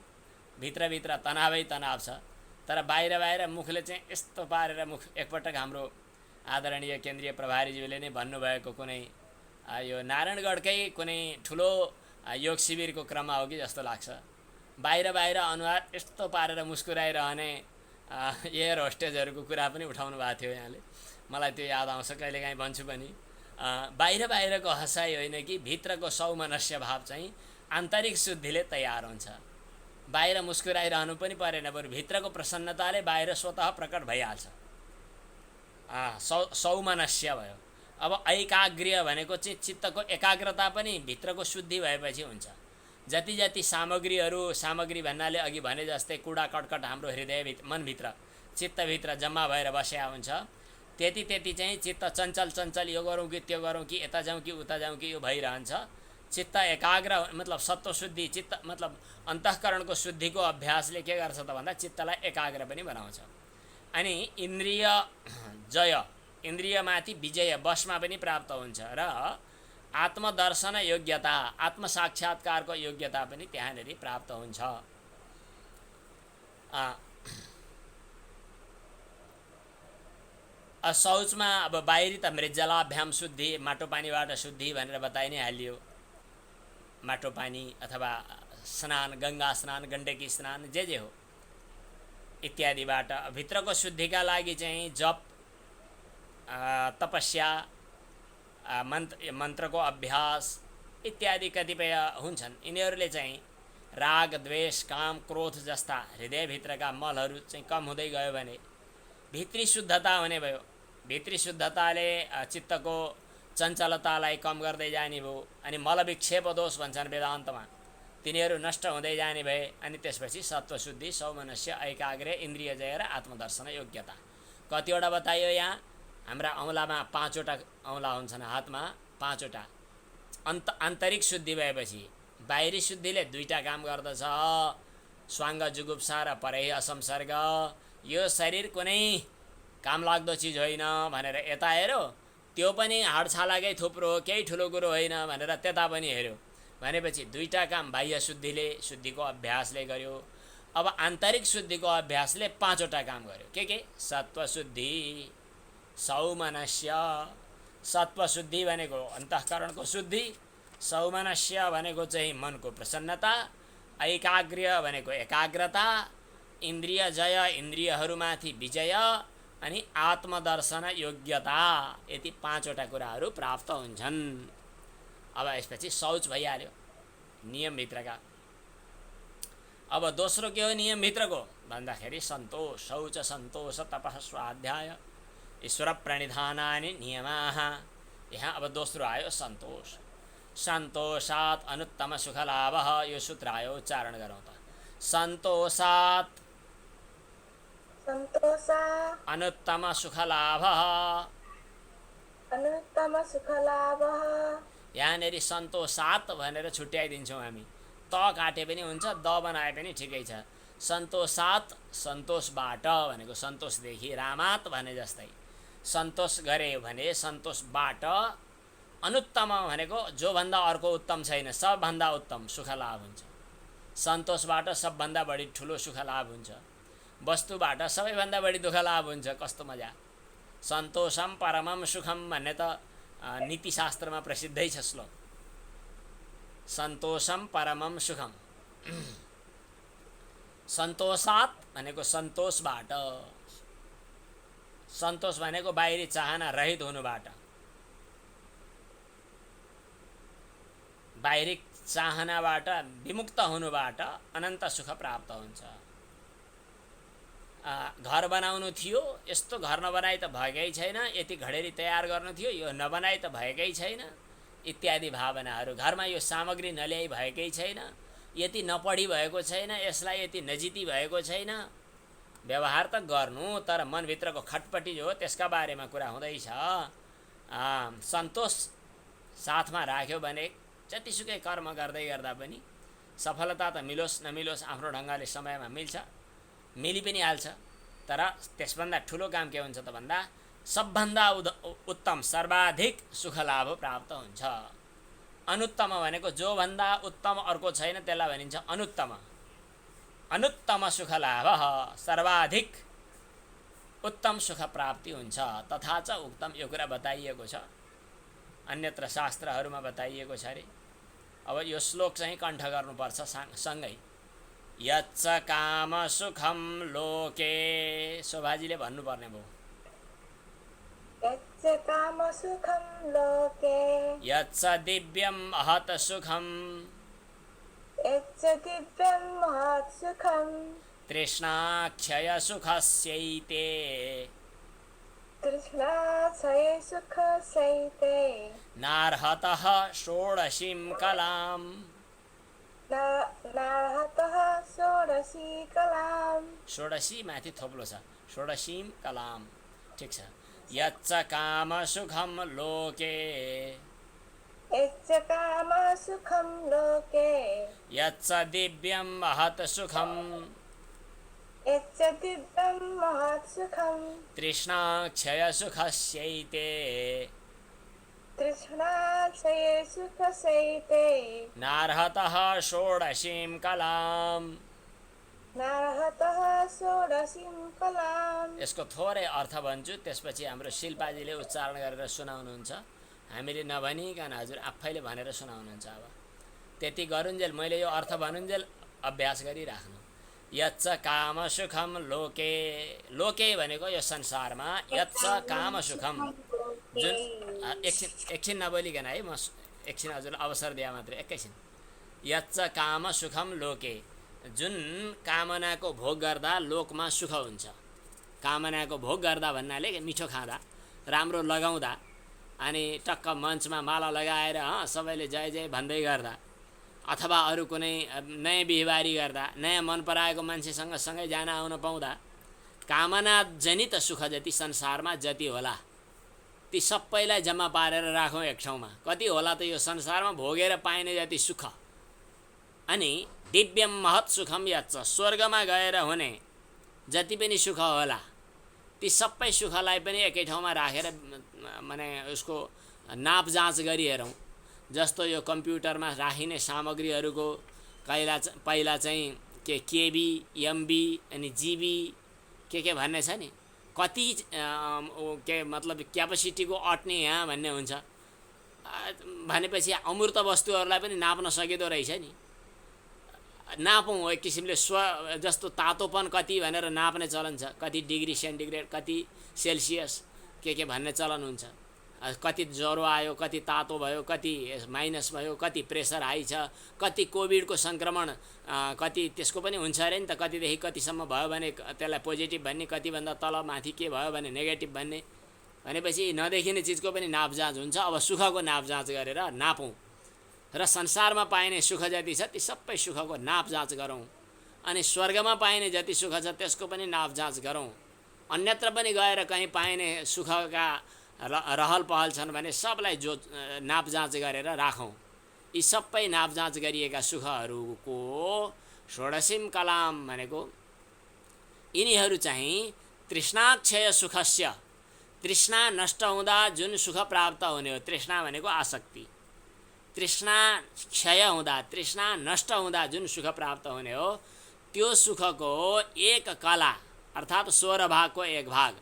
[SPEAKER 1] भित्रभित्र तनावै तनाव छ। तर बाहिर मुखले चाहिँ यस्तो पारेर, मुख एकपटक हाम्रो आदरणीय केन्द्रीय प्रभारीज्यूले नै भन्नुभएको कुनै यो नारायणगढकै कुनै ठुलो योग शिविरको क्रममा हो कि जस्तो लाग्छ। बाहिर अनुहार यस्तो पारेर मुस्कुराइरहने एयर होस्टेजहरूको कुरा पनि उठाउनु भएको थियो यहाँले। मलाई त्यो याद आउँछ, कहिलेकाहीँ भन्छु पनि। बाहिरको हँसाइ होइन कि भित्रको सौमनस्य भाव चाहिँ आन्तरिक शुद्धिले तयार हुन्छ। बाहिर मुस्कुराइरहनु पनि परेन, बरु भित्रको प्रसन्नताले बाहिर स्वतः प्रकट भइहाल्छ। सौमनस्य भयो। अब ऐकाग्र्य भनेको चाहिँ चित्तको एकाग्रता पनि भित्रको शुद्धि भएपछि हुन्छ। जति सामग्री भन्नाले अघि भने जस्तै कुडा कटकट हाम्रो हृदय मनभित्र चित्तभित्र जम्मा भएर बसेका हुन्छ, त्यति चाहिँ चित्त चञ्चल यो गरौँ कि त्यो गरौँ कि यता जाउँ कि उता जाउँ कि यो भइरहन्छ। चित्त एकाग्र मतलब सत्वशुद्धि, चित्त मतलब अन्तःकरणको शुद्धिको अभ्यासले के गर्छ त भन्दा चित्तलाई एकाग्र पनि बनाउँछ। अनि इन्द्रिय जय, इन्द्रियमाथि विजय, बसमा पनि प्राप्त हुन्छ र आत्मदर्शन योग्यता, आत्मसाक्षात्कारको योग्यता पनि त्यहाँनिर प्राप्त हुन्छ। शौचमा अब बाहिरी त मृज्जलाभ्याम शुद्धि, माटो पानीबाट शुद्धि भनेर बताइ नै हालियो। माटो पानी अथवा स्नान, गङ्गा स्नान, गण्डकी स्नान, जे हो इत्यादिबाट। भित्रको शुद्धिका लागि चाहिँ जप, तपस्या, मन्त्रको अभ्यास इत्यादि कतिपय हुन्छन्। यिनीहरूले चाहिँ राग, द्वेष, काम, क्रोध जस्ता हृदयभित्रका मलहरू चाहिँ कम हुँदै गयो भने भित्री शुद्धता हुने भयो। भित्री शुद्धताले चित्तको चञ्चलतालाई कम गर्दै जाने भयो। अनि मलविक्षेप दोष भन्छन् वेदान्तमा, तिनीहरू नष्ट हुँदै जाने भए। अनि त्यसपछि सत्वशुद्धि, सौमनस्य, ऐकाग्र्य, इन्द्रियजय र आत्मदर्शन योग्यता। कतिवटा बताइयो यहाँ हाम्रा औँलामा 5वटा औँला हुन्छन्, हातमा 5वटा। आन्तरिक शुद्धि भएपछि बाहिरी शुद्धिले 2टा काम गर्दछ, स्वाङ्ग जुगुप्सा र परै असंसर्ग। यो शरीर कुनै काम लाग्दो चिज होइन भनेर यता हेऱ्यो, त्यो पनि हाडछालाकै थुप्रो हो, केही ठुलो कुरो होइन भनेर त्यता पनि हेऱ्यो भनेपछि 2टा काम बाह्य शुद्धिले, शुद्धिको अभ्यासले गर्यो। अब आन्तरिक शुद्धिको अभ्यासले 5वटा काम गर्यो। के? सत्व शुद्धि, सौमनस्य। सत्व शुद्धि भनेको अन्तःकरणको शुद्धि, सौमनस्य भनेको चाहिँ मनको प्रसन्नता, ऐकाग्र्य भनेको एकाग्रता, इन्द्रिय जय इन्द्रियहरूमाथि विजय, अनि आत्मदर्शन योग्यता। यति 5वटा कुराहरू प्राप्त हुन्छन्। अब यसपछि शौच भइहाल्यो नियमभित्रका। अब दोस्रो के हो नियमभित्रको भन्दाखेरि सन्तोष। शौच सन्तोष तपः स्वाध्याय ईश्वर प्रणिधानानि नियमाः। यहाँ अब दोस्रो आयो सन्तोष। सन्तोषात् अनुत्तम सुखलाभः। यो सूत्र आयो, उच्चारण गरौँ त। सन्तोषात् अनुत्तम सुखलाभः।
[SPEAKER 2] अनुत्तम सुखलाभः।
[SPEAKER 1] यहाँनिर सन्तोषात् भनेर छुट्याइदिन्छौँ हामी। त काटे पनि हुन्छ, द बनाए पनि ठिकै छ। सन्तोषात्, सन्तोषबाट भनेको सन्तोषदेखि, रामात् भने जस्तै सन्तोष गरे भने सन्तोषबाट। अनुत्तम भनेको जोभन्दा अर्को उत्तम छैन, सबभन्दा उत्तम सुख लाभ हुन्छ। सन्तोषबाट सबभन्दा बढी ठुलो सुख लाभ हुन्छ। वस्तुबाट सबैभन्दा बढी दुःख लाभ हुन्छ। कस्तो मजा। सन्तोषम परमम सुखम भन्ने त नीतिशास्त्रमा प्रसिद्धै छ श्लोक। सन्तोषम परमम सुखम। सन्तोषात् भनेको सन्तोषबाट। सन्तोष भनेको बाहिरी चाहना रहित हुनुबाट, बाहिरी चाहनाबाट विमुक्त हुनुबाट अनन्त सुख प्राप्त हुन्छ। घर बनाउनु थियो, यस्तो घर नबनाइ त भएकै छैन, यति घडेरी तयार गर्नु थियो, यो नबनाइ त भएकै छैन, इत्यादि भावनाहरू। घरमा यो सामग्री नल्याई भएकै छैन, यति नपढी भएको छैन, यसलाई यति नजिती भएको छैन। व्यवहार त गर्नु, तर मनभित्रको खटपटी जो हो त्यसका बारेमा कुरा हुँदैछ। सन्तोष साथमा राख्यो भने जतिसुकै कर्म गर्दै गर्दा पनि सफलता त मिलोस् नमिलोस् आफ्नो ढङ्गले समयमा मिल्छ, मिली पनि हाल्छ। तर त्यसभन्दा ठुलो काम के हुन्छ त भन्दा सबभन्दा उत्तम सर्वाधिक सुख लाभ प्राप्त हुन्छ। अनुत्तम भनेको जोभन्दा उत्तम अर्को छैन, त्यसलाई भनिन्छ अनुत्तम। अनुत्तम सुख लाभ, सर्वाधिक उत्तम सुख प्राप्ति हुन्छ। तथा च उक्तम, यो कुरा बताइएको छ, अन्यत्र शास्त्रहरूमा बताइएको छ अरे। अब यो श्लोक चाहिँ कण्ठ गर्नुपर्छ सँगै। यच्च काम सुखम लोके, शोभाजीले भन्नुपर्ने भयो।
[SPEAKER 2] यच्च काम सुखम लोके,
[SPEAKER 1] यच्च दिव्यम महत् सुखम,
[SPEAKER 2] यच्च दिव्यम महत् सुखम,
[SPEAKER 1] तृष्णाक्षय सुखस्यैते,
[SPEAKER 2] तृष्णाक्षय सुखस्यैते,
[SPEAKER 1] नार्हतः षोडशीं कलाम्,
[SPEAKER 2] नार्हतः षोडशी कलाम्।
[SPEAKER 1] षोडशी माथि थोप्लो छ, षोडशीं कलाम्, ठिक छ। यच्च काम सुखम लोके,
[SPEAKER 2] यच्च काम सुखम लोके,
[SPEAKER 1] यच्च दिव्यं महत् सुखम,
[SPEAKER 2] यच्च दिव्यं महत् सुखम,
[SPEAKER 1] तृष्णाक्षय सुखस्यैते,
[SPEAKER 2] तृष्णाक्षय सुखस्यैते,
[SPEAKER 1] नार्हतः षोडशीं कलाम्,
[SPEAKER 2] नार्हतः षोडशीं कलाम्।
[SPEAKER 1] यसको थोरै अर्थ भन्छु, त्यसपछि हाम्रो शिल्पाजीले उच्चारण गरेर सुनाउनुहुन्छ। हामीले नभनिकन हजुर आफैले भनेर सुनाउनुहुन्छ। अब त्यति गरुन्जेल मैले यो अर्थ भनुन्जेल अभ्यास गरिराख्नु। यच्च काम सुखम लोके, लोके भनेको यो संसारमा, यच्च काम सुखम, जुन एकछिन नबोलिकन है, म एकछिन हजुर अवसर दिए मात्रै, एकैछिन। यच्च काम सुखम लोके, जुन कामनाको भोग गर्दा लोकमा सुख हुन्छ। कामनाको भोग गर्दा भन्नाले मिठो खाँदा, राम्रो लगाउँदा, अनि टक्क मञ्चमा माला लगाएर सबैले जय जय भन्दै गर्दा, अथवा अरू कुनै नयाँ बिहिबारी गर्दा, नयाँ मन पराएको मान्छेसँग सँगै जान आउन पाउँदा, कामना जनित सुख जति संसारमा जति होला ती सबैलाई जम्मा पारेर राखौँ एक ठाउँमा। कति होला त यो संसारमा भोगेर पाइने जति सुख, अनि दिव्यम महत् सुखम याच्छ, स्वर्गमा गएर हुने जति पनि सुख होला ती सबै सुखलाई पनि एकै ठाउँमा राखेर माने उसको नाप जाँच गरी हेरौँ। जस्तो यो कम्प्युटरमा राखिने सामग्रीहरूको पहिला चाहिँ केबी, एमबी अनि जिबी के भन्ने छ नि, कति के मतलब क्यापेसिटीको अट्ने यहाँ भन्ने हुन्छ भनेपछि अमूर्त वस्तुहरूलाई पनि नाप्न सकिँदो रहेछ नि। नापौँ एक किसिमले जस्तो तातोपन कति भनेर नाप्ने चलन छ, कति डिग्री सेन्टिग्रेड, कति सेल्सियस के भन्ने चलन हुन्छ। कति ज्वरो आयो, कति तातो भयो, कति माइनस भयो, कति प्रेसर हाई छ, कति कोभिडको सङ्क्रमण कति त्यसको पनि हुन्छ अरे नि त, कतिदेखि कतिसम्म भयो भने त्यसलाई पोजिटिभ भन्ने, कतिभन्दा तल माथि के भयो भने नेगेटिभ भन्ने। भनेपछि नदेखिने चिजको पनि नापजाँच हुन्छ। अब सुखको नापजाँच गरेर नापौँ र संसारमा पाइने सुख जति छ ती सबै सुखको नापजाँच गरौँ, अनि स्वर्गमा पाइने जति सुख छ त्यसको पनि नापजाँच गरौँ। अन्यत्र पनि गएर कहीँ पाइने सुखका रहल पहल छन् भने सबलाई नापजाँच गरेर राखौँ। यी सबै नापजाँच गरिएका सुखहरूको षोडशीम कलाम भनेको यिनीहरू चाहिँ तृष्णाक्षय सुखस्य, तृष्णा नष्ट हुँदा जुन सुख प्राप्त हुने हो, तृष्णा भनेको आसक्ति, तृष्णा क्षय हुँदा, तृष्णा नष्ट हुँदा जुन सुख प्राप्त हुने हो त्यो सुखको एक कला अर्थात् 16 भागको एक भाग,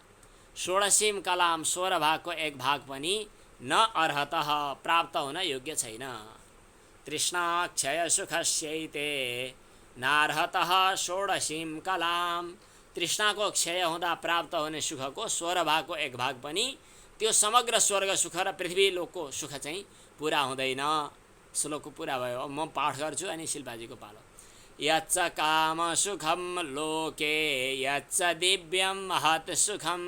[SPEAKER 1] षोडशीम कलाम 16 भागको एक भाग पनि न अर्हतः प्राप्त हुन योग्य छैन। तृष्णाक्षय सुखस्यैते नार्हतः षोडशीम कलाम, तृष्णाको क्षय हुँदा प्राप्त हुने सुखको 16 भागको एक भाग पनि त्यो समग्र स्वर्ग सुख र पृथ्वी लोकको सुख चाहिँ पुरा हुँदैन। श्लोकको पुरा भयो। म पाठ गर्छु अनि शिल्पाजीको पालो। यच्च काम सुखम लोके यच्च दिव्यम महत् सुखम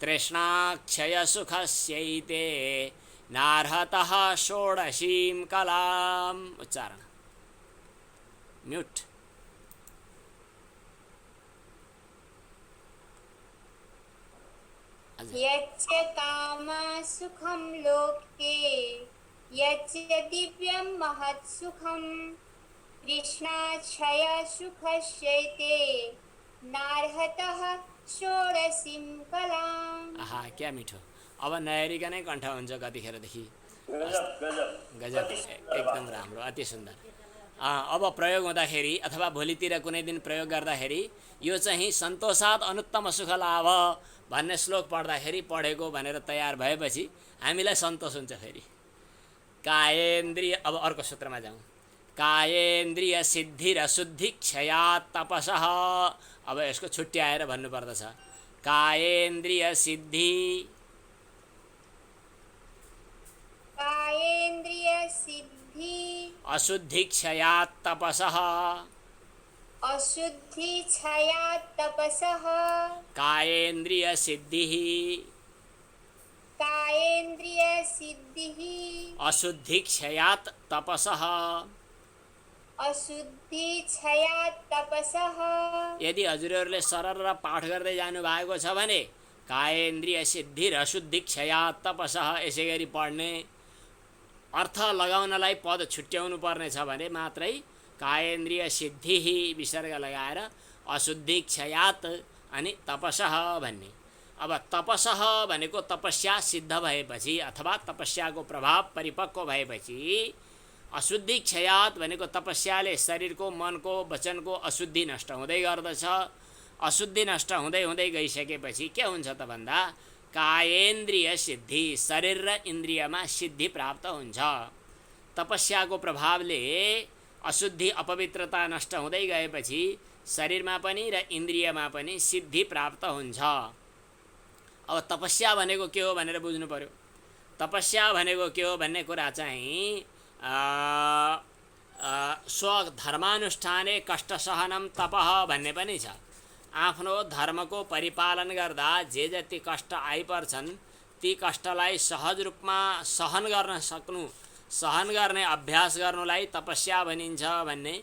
[SPEAKER 1] तृष्णाक्षय सुखस्यैते नार्हतः षोडशीम कलाम। उच्चारण म्यूट।
[SPEAKER 3] यच्च काम सुखम लोके यच्च दिव्यं महत् सुखम तृष्णाक्षय सुखस्यैते नार्हतः षोडशीम कलाम।
[SPEAKER 1] आहा क्या मिठो। अब नहेरिकनै कण्ठ हुन्छ कतिखेरदेखि। गजब एकदम राम्रो, अति सुन्दर। अब प्रयोग हुँदाखेरि अथवा भोलितिर कुनै दिन प्रयोग गर्दाखेरि यो चाहिँ सन्तोषात् अनुत्तम सुख लाभ भन्ने श्लोक पढ्दाखेरि पढेको भनेर तयार भएपछि हामीलाई सन्तोष हुन्छ। फेरि कायेन्द्रिय, अब अर्को सूत्रमा जाउँ। कायेन्द्रिय सिद्धि र शुद्धि क्षयात् तपसः। अब यसको छुट्याएर भन्नुपर्दछ। कायेन्द्रिय सिद्धि,
[SPEAKER 3] कायेन्द्रिय सिद्धि
[SPEAKER 1] अशुद्धि क्षयात् तपसः,
[SPEAKER 3] अशुद्धि क्षयात् तपसः।
[SPEAKER 1] कायेन्द्रिय सिद्धिः,
[SPEAKER 3] कायेन्द्रिय सिद्धिः
[SPEAKER 1] अशुद्धि क्षयात् तपसः।
[SPEAKER 3] अशुद्धि क्षयात् तपसः।
[SPEAKER 1] यदि हजुरहरूले सरर पाठ गर्दै जानु भएको छ भने कायेन्द्रिय सिद्धि र अशुद्धि क्षयात् तपसः यसै गरी पढ्ने। अर्थ लगाउनलाई पद छुट्याउनु पर्ने छ भने मात्रै कायेन्द्रिय सिद्धि विसर्ग लगाएर अशुद्धि क्षयात् अनि तपसः भन्ने। अब तपसः भनेको तपस्या सिद्ध भएपछि अथवा तपस्याको प्रभाव परिपक्व भएपछि, अशुद्धि क्षयात् भनेको तपस्याले शरीरको, मनको, वचनको अशुद्धि नष्ट हुँदै गर्दछ। अशुद्धि नष्ट हुँदै हुँदै गइसकेपछि के हुन्छ त भन्दा कायेन्द्रिय सिद्धि, शरीर र इन्द्रियमा सिद्धि प्राप्त हुन्छ। तपस्याको प्रभावले अशुद्धि अपवित्रता नष्ट हुँदै गएपछि शरीरमा पनि र इन्द्रियमा पनि सिद्धि प्राप्त हुन्छ। अब तपस्या भनेको के हो भनेर बुझ्नु पर्यो। तपस्या भनेको के हो भन्ने कुरा चाहिँ स्वधर्मानुष्ठाने कष्टसहनम तपः भन्ने पनि छ। आफ्नो धर्मको परिपालन गर्दा जे जति कष्ट आइपर्छन् ती कष्टलाई सहज रूपमा सहन गर्न सक्नु, सहन गर्ने अभ्यास गर्नुलाई तपस्या भनिन्छ भन्ने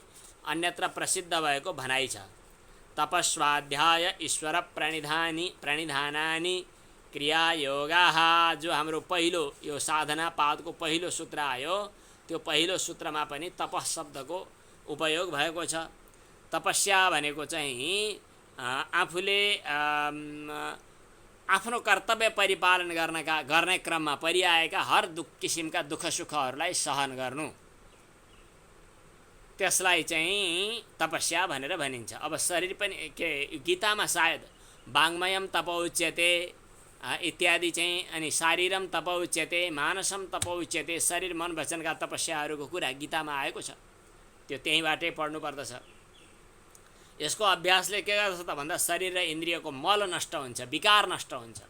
[SPEAKER 1] अन्यत्र प्रसिद्ध भएको भनाइ छ। तपस्वाध्याय ईश्वर प्रणिधानानि क्रियायोगाः जो हाम्रो पहिलो यो साधना पादको पहिलो सूत्र आयो, त्यो पहिलो सूत्रमा पनि तपः शब्दको उपयोग भएको छ। तपस्या भनेको चाहिँ आफूले आफ्नो कर्तव्य परिपालन गर्ने क्रममा परिआएका हर किसिमका दुःख सुखहरूलाई सहन गर्नु, त्यसलाई चाहिँ तपस्या भनेर भनिन्छ। अब शरीर पनि के गीतामा सायद वाङ्मयम तपौच्यते इत्यादि चाहिँ, अनि शारीरम तपौच्यते मानसम तपौच्यते, शरीर मन वचनका तपस्याहरूको कुरा गीतामा आएको छ। त्यो त्यहीँबाटै पढ्नुपर्दछ। यसको अभ्यासले के गर्छ त भन्दा शरीर र इन्द्रियको मल नष्ट हुन्छ, विकार नष्ट हुन्छ,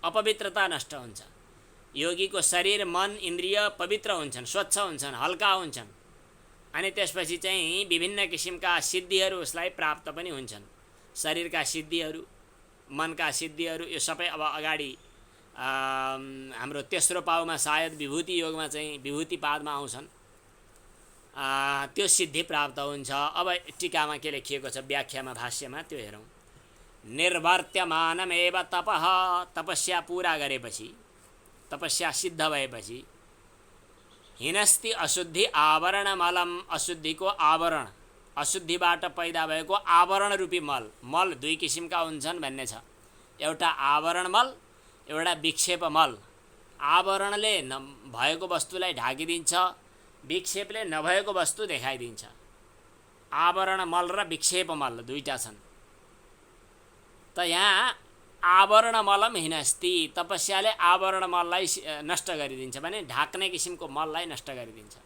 [SPEAKER 1] अपवित्रता नष्ट हुन्छ। योगीको शरीर मन इन्द्रिय पवित्र हुन्छन्, स्वच्छ हुन्छन्, हल्का हुन्छन्, अनि त्यसपछि चाहिँ विभिन्न किसिमका सिद्धिहरू उसलाई प्राप्त पनि हुन्छन्। शरीरका सिद्धिहरू, मनका सिद्धिहरू, यो सबै अब अगाडि हाम्रो तेस्रो पाउमा सायद विभूति योगमा चाहिँ विभूति पादमा आउँछन्, त्यो सिद्धि प्राप्त हुन्छ। अब टीकामा के लेखिएको छ व्याख्यामा भाष्यमा त्यो हेरौँ। निर्वर्त्यमानमेव तपः, तपस्या पुरा गरेपछि, तपस्या सिद्ध भएपछि हिनस्ति अशुद्धि आवरणमलम, अशुद्धिको आवरण, अशुद्धिबाट पैदा भएको आवरण रूपी मल, मल दुई किसिमका हुन्छन् भन्ने छ। एउटा आवरण मल, एउटा विक्षेप मल। आवरणले भएको वस्तुलाई ढाकिदिन्छ, विक्षेपले नभएको वस्तु देखाइदिन्छ। आवरण मल र विक्षेप मल दुईटा छन्। त यहाँ आवरण मलम हिनस्ति, तपस्याले आवरण मललाई नष्ट गरिदिन्छ भने ढाक्ने किसिमको मललाई नष्ट गरिदिन्छ।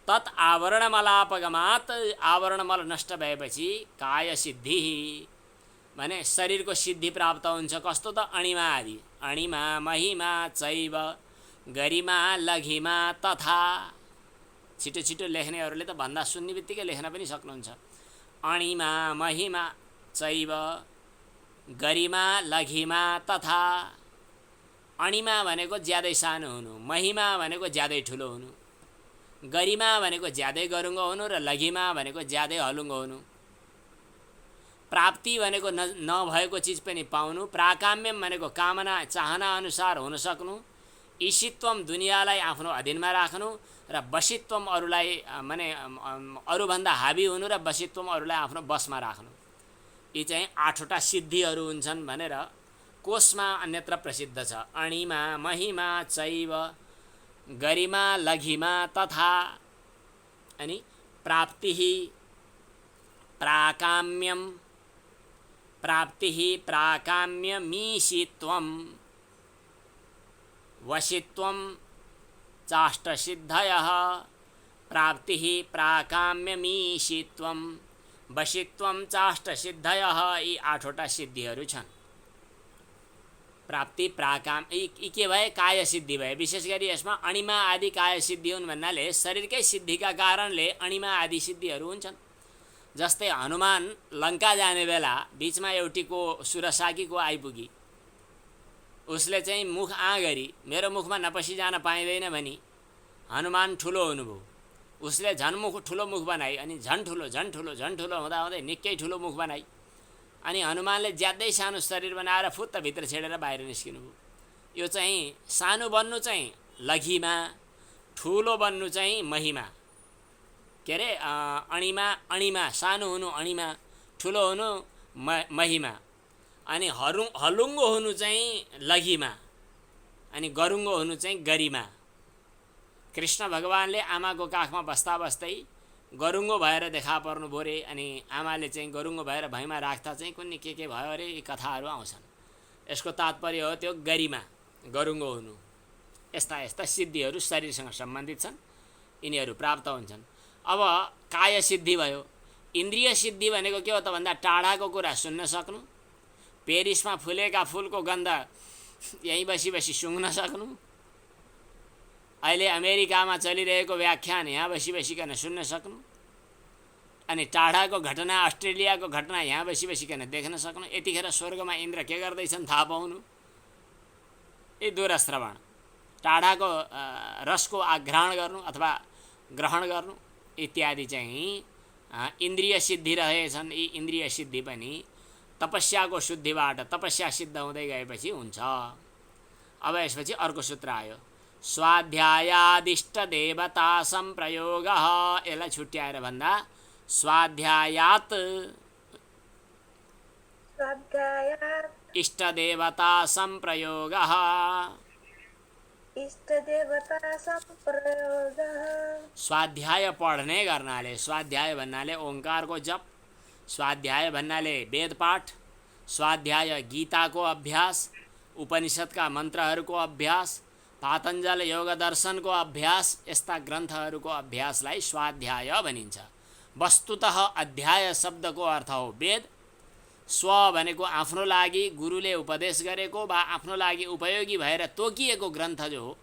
[SPEAKER 1] तत् आवरण मलापगमात, आवरण मल नष्ट भएपछि काय सिद्धि भने शरीरको सिद्धि प्राप्त हुन्छ। कस्तो त अणिमा आदि, अणिमा महिमा चैव गरिमा लघिमा तथा। छिटो छिटो लेख्नेहरूले त भन्दा सुन्ने बित्तिकै लेख्न पनि सक्नुहुन्छ। अणिमा महिमा चैव गरिमा लघिमा तथा। अणिमा भनेको ज्यादै सानो हुनु, महिमा भनेको ज्यादै ठुलो हुनु, गरिमा भनेको ज्यादै गरुङ्गो हुनु र लघिमा भनेको ज्यादै हलुङ्गो हुनु। प्राप्ति भनेको नभएको चिज पनि पाउनु, प्राकाम्यम भनेको कामना चाहना अनुसार हुन सक्नु, ईशित्वम दुनियाँलाई आफ्नो अधीनमा राख्नु र वशित्वम अरूलाई माने अरूभन्दा हावी हुनु र वशित्वम अरूलाई आफ्नो बसमा राख्नु। यी चाहिँ 8वटा सिद्धिहरू हुन्छन् भनेर कोशमा अन्यत्र प्रसिद्ध छ। अणिमा महिमा चैव गरिमा लघिमा तथा। अनि प्राप्ति प्राकाम्यम, प्राप्ति प्राकाम्यमीशित्वम वशित्वम चाष्टसिद्धयः। प्राप्ति प्राकाम्यमीशित्वम वशित्वम चाष्टसिद्धयः, यी 8वटा सिद्धिहरू छन्। प्राप्ति प्राकाम यी के भए? काय सिद्धि भए। विशेष गरी यसमा अणिमा आदि काय सिद्धि हुन् भन्नाले शरीरकै सिद्धिका कारणले अणिमा आदि सिद्धिहरू हुन्छन्। जस्तै हनुमान लङ्का जाने बेला बीचमा एउटीको सुरसाकीको आइपुगी, उसले चाहिँ मुख गरी मेरो मुखमा नपसी जान पाइँदैन भनी हनुमान ठुलो हुनुभयो। उसले झन् ठुलो मुख बनाई, अनि झन् ठुलो हुँदा हुँदै निकै ठुलो मुख बनाई, अनि हनुमानले ज्यादै सानो शरीर बनाएर फुत्त भित्र छेडेर बाहिर निस्किनुभयो। यो चाहिँ सानो बन्नु चाहिँ लघिमा, ठुलो बन्नु चाहिँ महिमा। के अरे अणिमा सानो हुनु अणिमा, ठुलो हुनु महिमा, अनि हलुङ्गो हुनु चाहिँ लघिमा, अनि गरुङ्गो हुनु चाहिँ गरिमा। कृष्ण भगवानले आमाको काखमा बस्दा बस्दै गरुङ्गो भएर देखा पर्नुभयो रे, अनि आमाले चाहिँ गरुङ्गो भएर भैँमा राख्दा चाहिँ कुनै के भयो अरे, यी कथाहरू आउँछन्। यसको तात्पर्य हो त्यो गरिमा, गरुङ्गो हुनु। यस्ता यस्ता सिद्धिहरू शरीरसँग सम्बन्धित छन्, यिनीहरू प्राप्त हुन्छन्। अब काय सिद्धि भयो। इन्द्रिय सिद्धि भनेको के हो त भन्दा टाढाको कुरा सुन्न सक्नु, पेरिसमा फुलेका फुलको गन्ध यहीँ बसी बसी सुँघ्न सक्नु, अहिले अमेरिकामा चलिरहेको व्याख्यान यहाँ बसी बसिकन सुन्न सक्नु, अनि टाढाको घटना अस्ट्रेलियाको घटना यहाँ बसी बसिकन देख्न सक्नु। यतिखेर स्वर्गमा इन्द्र के गर्दैछन् थाहा पाउनु। यी दूरश्रवण, टाढाको रसको आघ्राण गर्नु अथवा ग्रहण गर्नु इत्यादि चाहिँ इन्द्रिय सिद्धि रहेछन्। यी इन्द्रिय सिद्धि पनि तपस्याको शुद्धिबाट तपस्या सिद्ध हुँदै गएपछि हुन्छ। अब यसपछि अर्को सूत्र आयो, स्वाध्यायादिष्ट देवता संप्रयोग। यसलाई छुट्याएर भन्दा स्वाध्यायात इष्ट देवता संप्रयोग।
[SPEAKER 2] इष्ट देवता संप्रयोग।
[SPEAKER 1] स्वाध्याय पढ्ने गर्नाले, स्वाध्याय भन्नाले ओंकारको जप, स्वाध्याय भन्नाले वेदपाठ, स्वाध्याय गीताको अभ्यास, उपनिषदका मन्त्रहरूको अभ्यास, पातञ्जल योग दर्शनको अभ्यास, यस्ता ग्रन्थहरूको अभ्यासलाई स्वाध्याय भनिन्छ। वस्तुतः अध्याय शब्दको अर्थ हो वेद। स्व भनेको आफ्नो लागि गुरुले उपदेश गरेको वा आफ्नो लागि उपयोगी भएर तोकिएको ग्रन्थ जो हो,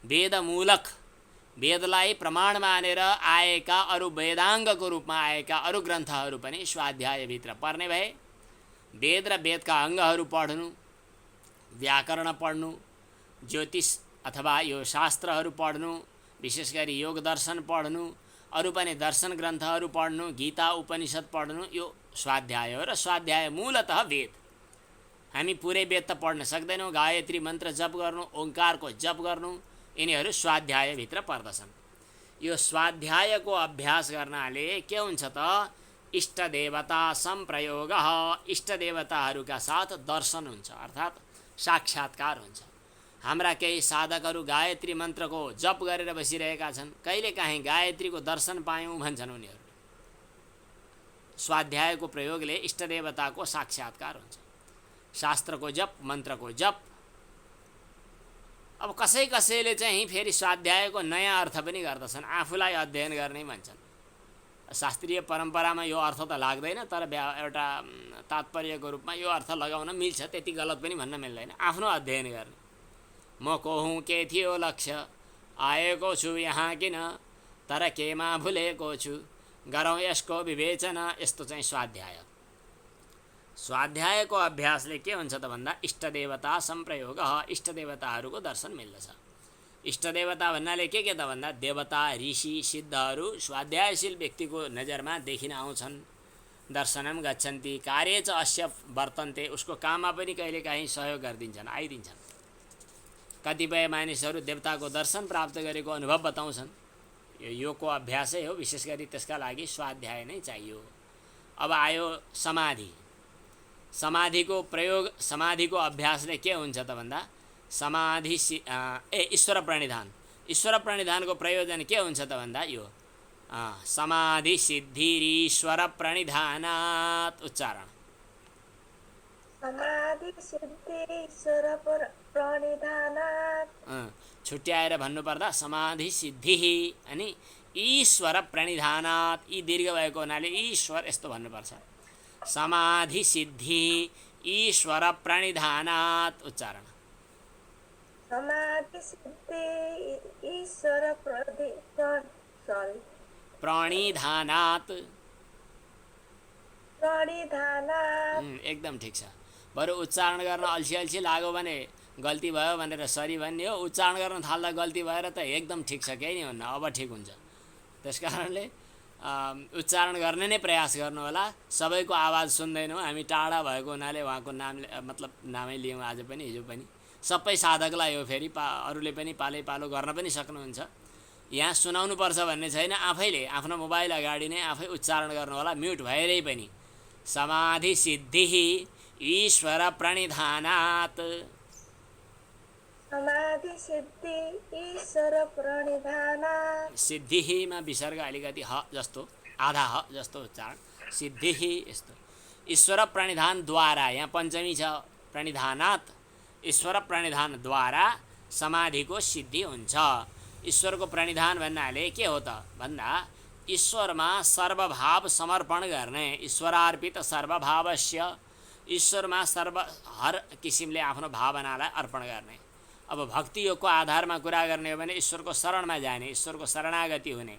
[SPEAKER 1] वेदमूलक, वेदलाई प्रमाण मानेर आएका अरू वेदाङ्गको रूपमा आएका अरू ग्रन्थहरू पनि स्वाध्यायभित्र पर्ने भए। वेद र वेदका अङ्गहरू पढ्नु, व्याकरण पढ्नु, ज्योतिष अथवा यो शास्त्रहरू पढ्नु, विशेष गरी योग दर्शन पढ्नु, अरू पनि दर्शन ग्रन्थहरू पढ्नु, गीता उपनिषद पढ्नु, यो स्वाध्याय हो। र स्वाध्याय मूलतः वेद। हामी पुरै वेद त पढ्न सक्दैनौँ। गायत्री मन्त्र जप गर्नु, ओंकारको जप गर्नु, यिनीहरू स्वाध्यायभित्र पर्दछन्। यो स्वाध्यायको अभ्यास गर्नाले के हुन्छ त, इष्ट देवता संप्रयोग। इष्ट देवताहरूका साथ दर्शन हुन्छ, अर्थात् साक्षात्कार हुन्छ। हाम्रा केही साधकहरू गायत्री मन्त्रको जप गरेर बसिरहेका छन्, कहिलेकाहीँ गायत्रीको दर्शन पायौँ भन्छन् उनीहरू। स्वाध्यायको प्रयोगले इष्ट देवताको साक्षात्कार हुन्छ। शास्त्रको जप, मन्त्रको जप। अब कसैले चाहिँ फेरि स्वाध्यायको नयाँ अर्थ पनि गर्दछन्, आफूलाई अध्ययन गर्ने भन्छन्। शास्त्रीय परम्परामा यो अर्थ त लाग्दैन, तर एउटा तात्पर्यको रूपमा यो अर्थ लगाउन मिल्छ, त्यति गलत पनि भन्न मिल्दैन। आफ्नो अध्ययन गर्ने, म को हुँ, के थियो लक्ष्य, आएको छु यहाँ किन, तर केमा भुलेको छु, गरौँ यसको विवेचना, यस्तो चाहिँ स्वाध्याय। स्वाध्यायको अभ्यासले के हुन्छ त भन्दा इष्ट देवता संप्रयोग, इष्ट देवताहरूको दर्शन मिल्दछ। इष्ट देवता भन्नाले के त भन्दा देवता, ऋषि, सिद्धहरू स्वाध्यायशील व्यक्तिको नजरमा देखिन आउँछन्। दर्शनम गच्छन्ति कार्य च अस्य वर्तन्ते, उसको काममा पनि कहिलेकाहीँ सहयोग गरिदिन्छन्, आइदिन्छन्। कतिपय मानिसहरू देवताको दर्शन प्राप्त गरेको अनुभव बताउँछन्। यो योगको अभ्यासै हो, विशेष गरी त्यसका लागि स्वाध्याय नै चाहियो। अब आयो समाधि। समाधिको प्रयोग, समाधिको अभ्यासले के हुन्छ त भन्दा समाधि ईश्वर प्रणिधान। ईश्वर प्रणिधानको प्रयोजन के हुन्छ त भन्दा यो समाधि सिद्धिरीश्वर प्रणिधानात्। उच्चारण
[SPEAKER 2] समाधि सिद्धि ईश्वर प्रणिधानात्।
[SPEAKER 1] छुट्याएर भन्नुपर्दा समाधि सिद्धि अनि ईश्वर प्रणिधानात्। यी दीर्घ भएको हुनाले ईश्वर यस्तो भन्नुपर्छ। समाधि सिद्धि ईश्वर प्रणिधानात्। उच्चारण
[SPEAKER 2] समाधि सिद्धि ईश्वर
[SPEAKER 1] प्रणिधानात्। एकदम ठिक छ। बरु उच्चारण गर्न अल्छी लाग्यो भने, गल्ती भयो भनेर सरी भन्ने हो। उच्चारण गर्न थाल्दा गल्ती भएर त एकदम ठिक छ केही नै हुन्न, अब ठिक हुन्छ। त्यस कारणले उच्चारण गर्ने नै प्रयास गर्नु होला। सबैको आवाज सुन्दैनौँ हामी, टाढा भएको हुनाले उहाँको नामै लियौँ आज पनि, हिजो पनि। सबै साधकलाई हो, फेरि अरूले पनि पालो गर्न पनि सक्नुहुन्छ। यहाँ सुनाउनु पर्छ भन्ने छैन, आफैले आफ्नो मोबाइल अगाडि नै आफै उच्चारण गर्नु होला, म्युट भएरै पनि। समाधि सिद्धि ईश्वर प्रणिधानात्।
[SPEAKER 2] समाधि सिद्धि ईश्वर प्रणिधानात्।
[SPEAKER 1] सिद्धिमा विसर्ग अलिकति ह जस्तो, आधा ह जस्तो उच्चारण, सिद्धि यस्तो। ईश्वर प्रणिधानद्वारा, यहाँ पञ्चमी छ, प्रणिधानात्। ईश्वर प्रणिधानद्वारा समाधिको सिद्धि हुन्छ। ईश्वरको प्रणिधान भन्नाले के हो त भन्दा ईश्वरमा सर्वभाव समर्पण गर्ने। ईश्वरार्पित सर्वभावस्य, ईश्वरमा हर किसिमले आफ्नो भावनालाई अर्पण गर्ने। अब भक्ति योगको आधारमा कुरा गर्ने हो भने ईश्वरको शरणमा जाने, ईश्वरको शरणागति हुने।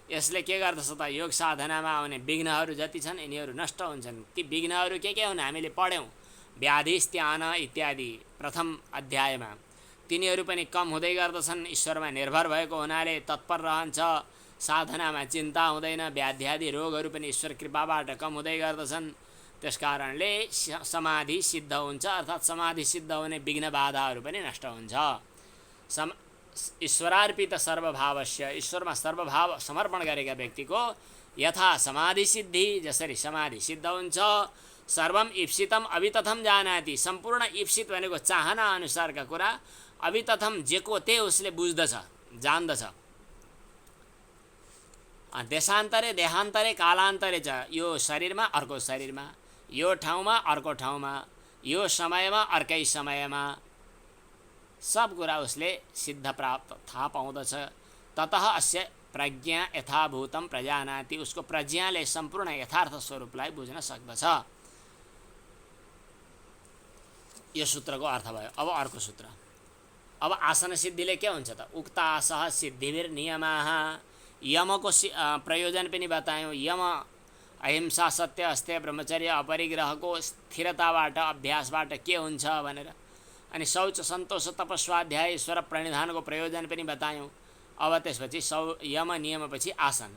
[SPEAKER 1] यसले के गर्दछ त योग साधनामा आउने विघ्नहरू जति छन् यिनीहरू नष्ट हुन्छन्। ती विघ्नहरू के हुन् हामीले पढ्यौँ, व्याधिस्त्यान इत्यादि प्रथम अध्यायमा। तिनीहरू पनि कम हुँदै गर्दछन्। ईश्वरमा निर्भर भएको हुनाले तत्पर रहन्छ, साधनामा चिन्ता हुँदैन, व्याध्यादि रोगहरू पनि ईश्वर कृपाबाट कम हुँदै गर्दछन्। त्यस कारणले समाधि सिद्ध हुन्छ, अर्थात् समाधि सिद्ध हुने विघ्न बाधाहरू पनि नष्ट हुन्छ। ईश्वरार्पित सर्वभावस्य, ईश्वरमा सर्वभाव समर्पण गरेका व्यक्तिको यथा समाधि सिद्धि, जसरी समाधि सिद्ध हुन्छ, सर्वम ईप्सितम अवितथम जानाति, सम्पूर्ण ईप्सित भनेको चाहना अनुसारका कुरा, अवितथम जेको त्यही उसले बुझ्दछ, जान्दछ। देशान्तरे देहान्तरे कालान्तरे छ, यो शरीरमा अर्को शरीरमा, यो ठाउँमा अर्को ठाउँमा, यो समयमा अर्कै समयमा, सब कुरा उसले सिद्ध प्राप्त थाहा पाउँदछ। ततः अस्य प्रज्ञा यथाभूतम प्रजानाति, उसको प्रज्ञाले सम्पूर्ण यथार्थ स्वरूपलाई बुझ्न सक्दछ। यो सूत्रको अर्थ भयो। अब अर्को सूत्र, अब आसन सिद्धिले के हुन्छ त? उक्तासह सिद्धिभिर नियमाः, यमको प्रयोजन पनि बतायौँ। यम अहिंसा, सत्य, अस्तेय, ब्रह्मचर्य, अपरिग्रहको स्थिरताबाट, अभ्यासबाट के हुन्छ भनेर, अनि शौच, सन्तोष, तपस्वाध्याय, ईश्वर प्रणिधानको प्रयोजन पनि बतायौँ। अब त्यसपछि यम नियमपछि आसन।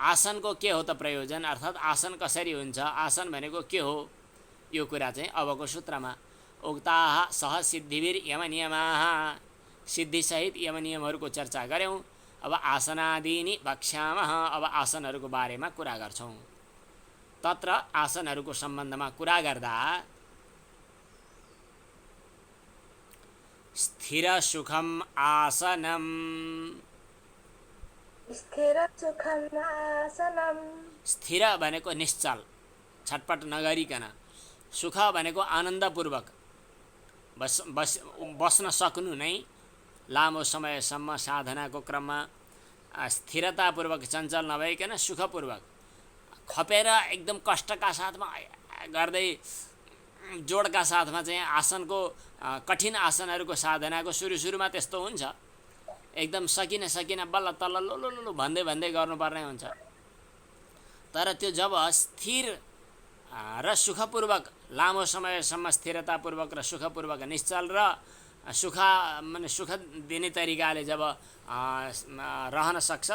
[SPEAKER 1] आसनको के हो त प्रयोजन, अर्थात् आसन कसरी हुन्छ, आसन भनेको के हो, यो कुरा चाहिँ अबको सूत्रमा उक्ताः सह सिद्धिभिर यम नियमाः, सिद्धिसहित यम नियमहरूको चर्चा गऱ्यौँ। अब आसनादीनि वक्ष्यामः, अब आसनहरूको बारेमा कुरा गर्छौँ। तत्र आसनहरूको सम्बन्धमा कुरा गर्दा स्थिर सुखम आसनम,
[SPEAKER 2] स्थिर सुखम आसनम,
[SPEAKER 1] स्थिर भनेको निश्चल, छटपट नगरिकन, सुख भनेको आनन्दपूर्वक बस्न सक्नु नै, लामो समयसम्म साधनाको क्रममा स्थिरतापूर्वक चञ्चल नभइकन सुखपूर्वक खपेर एकदम कष्टका साथमा गर्दै जोडका साथमा चाहिँ आसनको कठिन आसनहरूको साधनाको सुरुमा त्यस्तो हुन्छ, एकदम सकिन बल्ल तल्ल लो भन्दै भन्दै गर्नुपर्ने हुन्छ। तर त्यो जब स्थिर र सुखपूर्वक, लामो समयसम्म स्थिरतापूर्वक र सुखपूर्वक, निश्चल र सुख दिने तरिकाले जब रहन सक्छ,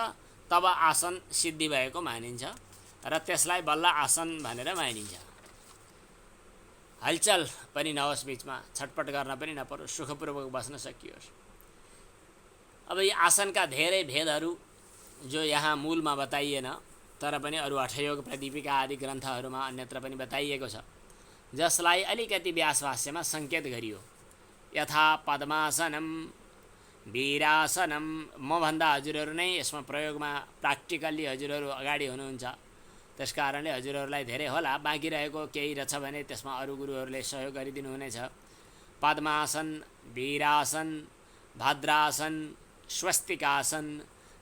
[SPEAKER 1] तब आसन सिद्धि भएको मानिन्छ र त्यसलाई बल्ल आसन भनेर मानिन्छ। हलचल पनि नहोस्, बिचमा छटपट गर्न पनि नपरोस्, सुखपूर्वक बस्न सकियोस्। अब यी आसनका धेरै भेदहरू जो यहाँ मूलमा बताइएन, तर पनि अरू हठयोग, प्रदीपिका आदि ग्रन्थहरूमा अन्यत्र पनि बताइएको छ, जसलाई अलिकति व्यासभाष्यमा सङ्केत गरियो। यथा पद्मासनम, वीरासनम, मभन्दा हजुरहरू नै यसमा प्रयोगमा प्र्याक्टिकल्ली हजुरहरू अगाडि हुनुहुन्छ, त्यस कारणले हजुरहरूलाई धेरै होला, बाँकी रहेको केही रहेछ भने त्यसमा अरू गुरुहरूले सहयोग गरिदिनु हुनेछ। पद्मासन, वीरासन, भद्रासन, स्वस्तिकासन,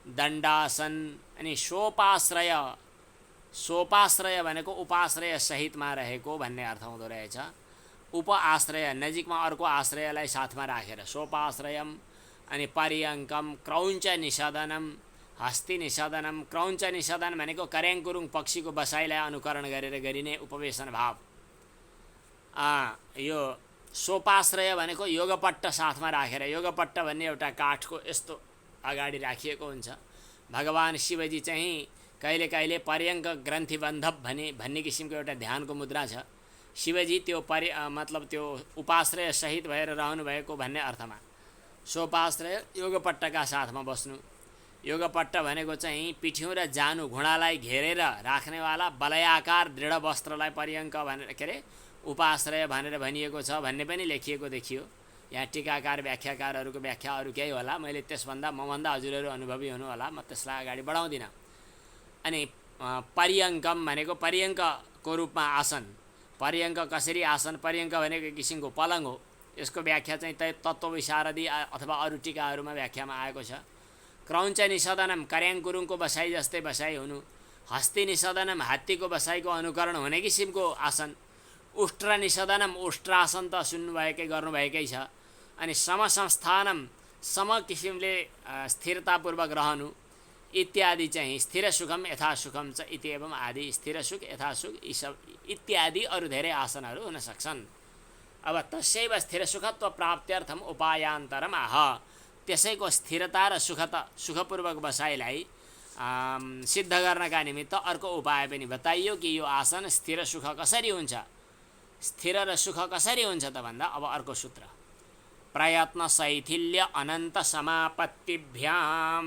[SPEAKER 1] दण्डासन, अनि सोपाश्रय, सोपाश्रय भनेको उपाश्रय सहितमा रहेको भन्ने अर्थ हुँदो रहेछ। उपआश्रय, नजिकमा अर्को आश्रयलाई साथमा राखेर, सोपाश्रयम। अनि पर्यङ्कम, क्रौञ्च निषदनम, हस्ती निषदनम। क्रौञ्च निषदन भनेको कर्याङ कुरुङ पक्षीको बसाइलाई अनुकरण गरेर गरिने उपवेशन भाव। यो सोपाश्रय भनेको योगपट्ट साथमा राखेर, योगपट्ट भन्ने एउटा काठको यस्तो अगाडि राखिएको हुन्छ। भगवान शिवजी चाहिँ कहिले कहिले पर्यङ्क ग्रन्थिबन्धव भन्ने किसिमको एउटा ध्यानको मुद्रा छ। शिवजी त्यो मतलब त्यो उपाश्रय सहित भएर रहनुभएको भन्ने अर्थमा सोपाश्रय, योगपट्टका साथमा बस्नु। योगपट्ट भनेको चाहिँ पिठ्यौँ र जानु, घुँडालाई घेरेर राख्नेवाला बलयाकार दृढ वस्त्रलाई पर्यङ्क भनेर, के अरे उपाश्रय भनेर भनिएको छ भन्ने पनि लेखिएको देखियो। यहाँ टीकाकार व्याख्याकारहरूको व्याख्या अरू केही होला, मैले मभन्दा हजुरहरू अनुभवी हुनु होला, म त्यसलाई अगाडि बढाउँदिनँ। अनि पर्यङ्कम भनेको पर्यङ्कको रूपमा आसन। पर्यङ्क कसरी आसन? पर्यङ्क भनेको एक किसिमको पलङ हो। यसको व्याख्या चाहिँ तत्त्व विशारदी अथवा अरू टीकाहरूमा व्याख्यामा आएको छ। क्रौञ्च निषदनम, कर्याङ कुरुङको बसाइ जस्तै बसाइ हुनु। हस्ती निषदनम, हात्तीको बसाइको अनुकरण हुने किसिमको आसन। उष्ट्र निषदनम, उष्ट्रासन त सुन्नुभएकै गर्नुभएकै छ। अनि समसंस्थानम, सम किसिमले स्थिरतापूर्वक रहनु इत्यादि चाहिँ स्थिर सुखम यथा सुखम च इति एवं आदि, स्थिर सुख यथा सुख यी सब इत्यादि अरू धेरै आसनहरू हुन सक्छन्। अब तस्यैव स्थिर सुखत्व प्राप्त्यर्थम उपायान्तरम आह, त्यसैको स्थिरता र सुखपूर्वक बसाइलाई सिद्ध गर्नका निमित्त अर्को उपाय पनि बताइयो कि यो आसन स्थिर सुख कसरी हुन्छ, स्थिर र सुख कसरी हुन्छ त भन्दा अब अर्को सूत्र प्रयत्न शैथिल्य अनन्त समापत्तिभ्याम।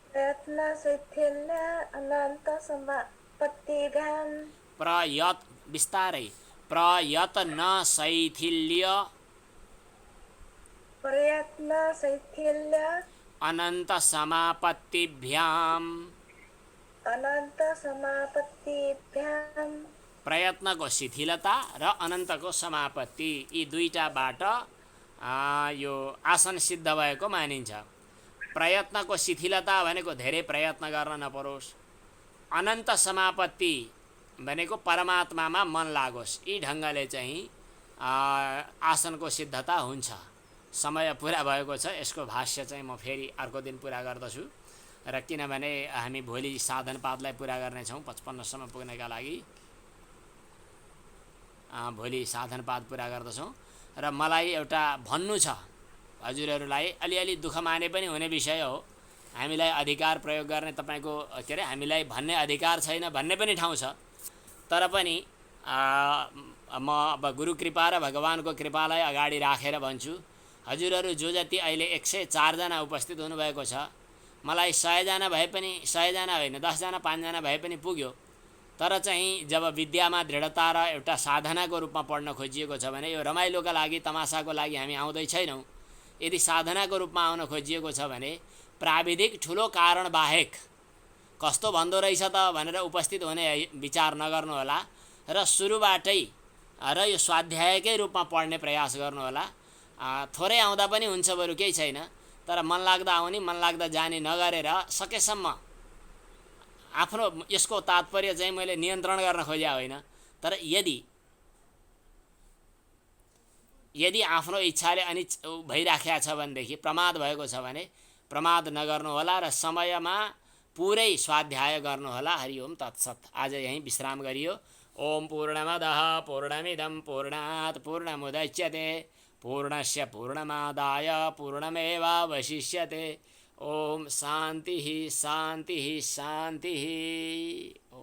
[SPEAKER 2] प्रयत्न शैथिल्य अनन्त समापत्तिभ्याम।
[SPEAKER 1] बिस्तारै प्रयत्न शैथिल्य अनन्त समापत्तिभ्याम। प्रयत्नको शिथिलता र अनन्तको समापत्ति यी दुईटाबाट यो आसन सिद्ध भएको मानिन्छ। प्रयत्नको शिथिलता भनेको धेरै प्रयत्न गर्न नपरोस्, अनन्त समापत्ति भनेको परमात्मामा मन लागोस्। यी ढङ्गले चाहिँ आसनको सिद्धता हुन्छ। समय पुरा भएको छ, यसको भाष्य चाहिँ म फेरि अर्को दिन पुरा गर्दछु। र किनभने हामी भोलि साधनपादलाई पुरा गर्नेछौँ 55सम्म पुग्नका लागि, भोलि साधनपाद पुरा गर्दछौँ। र मलाई एउटा भन्नु छ हजुरहरूलाई, अलिअलि दुःख माने पनि हुने विषय हो। हामीलाई अधिकार प्रयोग गर्ने तपाईँको के अरे हामीलाई भन्ने अधिकार छैन भन्ने पनि ठाउँ छ। तर पनि म अब गुरु कृपा र भगवानको कृपालाई अगाडि राखेर भन्छु, हजुरहरू जो जति अहिले 104 जना उपस्थित हुनुभएको छ, मलाई 100 जना भए पनि 100 जना होइन 10 जना 5 जना भए पनि पुग्यो। तर चाहिँ जब विद्यामा दृढता र एउटा साधनाको रूपमा पढ्न खोजिएको छ भने यो रमाइलोका लागि तमासाको लागि हामी आउँदै छैनौँ। यदि साधनाको रूपमा आउन खोजिएको छ भने प्राविधिक ठुलो कारण बाहेक कस्तो भन्दो रहेछ त भनेर उपस्थित हुने विचार नगर्नु होला र सुरुबाटै र यो स्वाध्यायकै रूपमा पढ्ने प्रयास गर्नु होला। थोरै आउँदा पनि हुन्छ, बरु केही छैन। तर मन लाग्दा आउने मन लाग्दा जाने नगरेर सकेसम्म आफ्नो यसको तात्पर्य चाहिँ मैले नियन्त्रण गर्न खोजे होइन। तर यदि आफ्नो इच्छाले अनि भइराखेको छ भनेदेखि प्रमाद भएको छ भने प्रमाद नगर्नु होला र समयमा पुरै स्वाध्याय गर्नु होला। हरि ओम तत्सत्। आज यहीं विश्राम गरियो। ओम पूर्णमदः पूर्णमिदं पूर्णात् पूर्णमुदच्यते पूर्णस्य पूर्णमादाय पूर्णमेवावशिष्यते। ओम शान्तिः शान्तिः शान्तिः। ओम।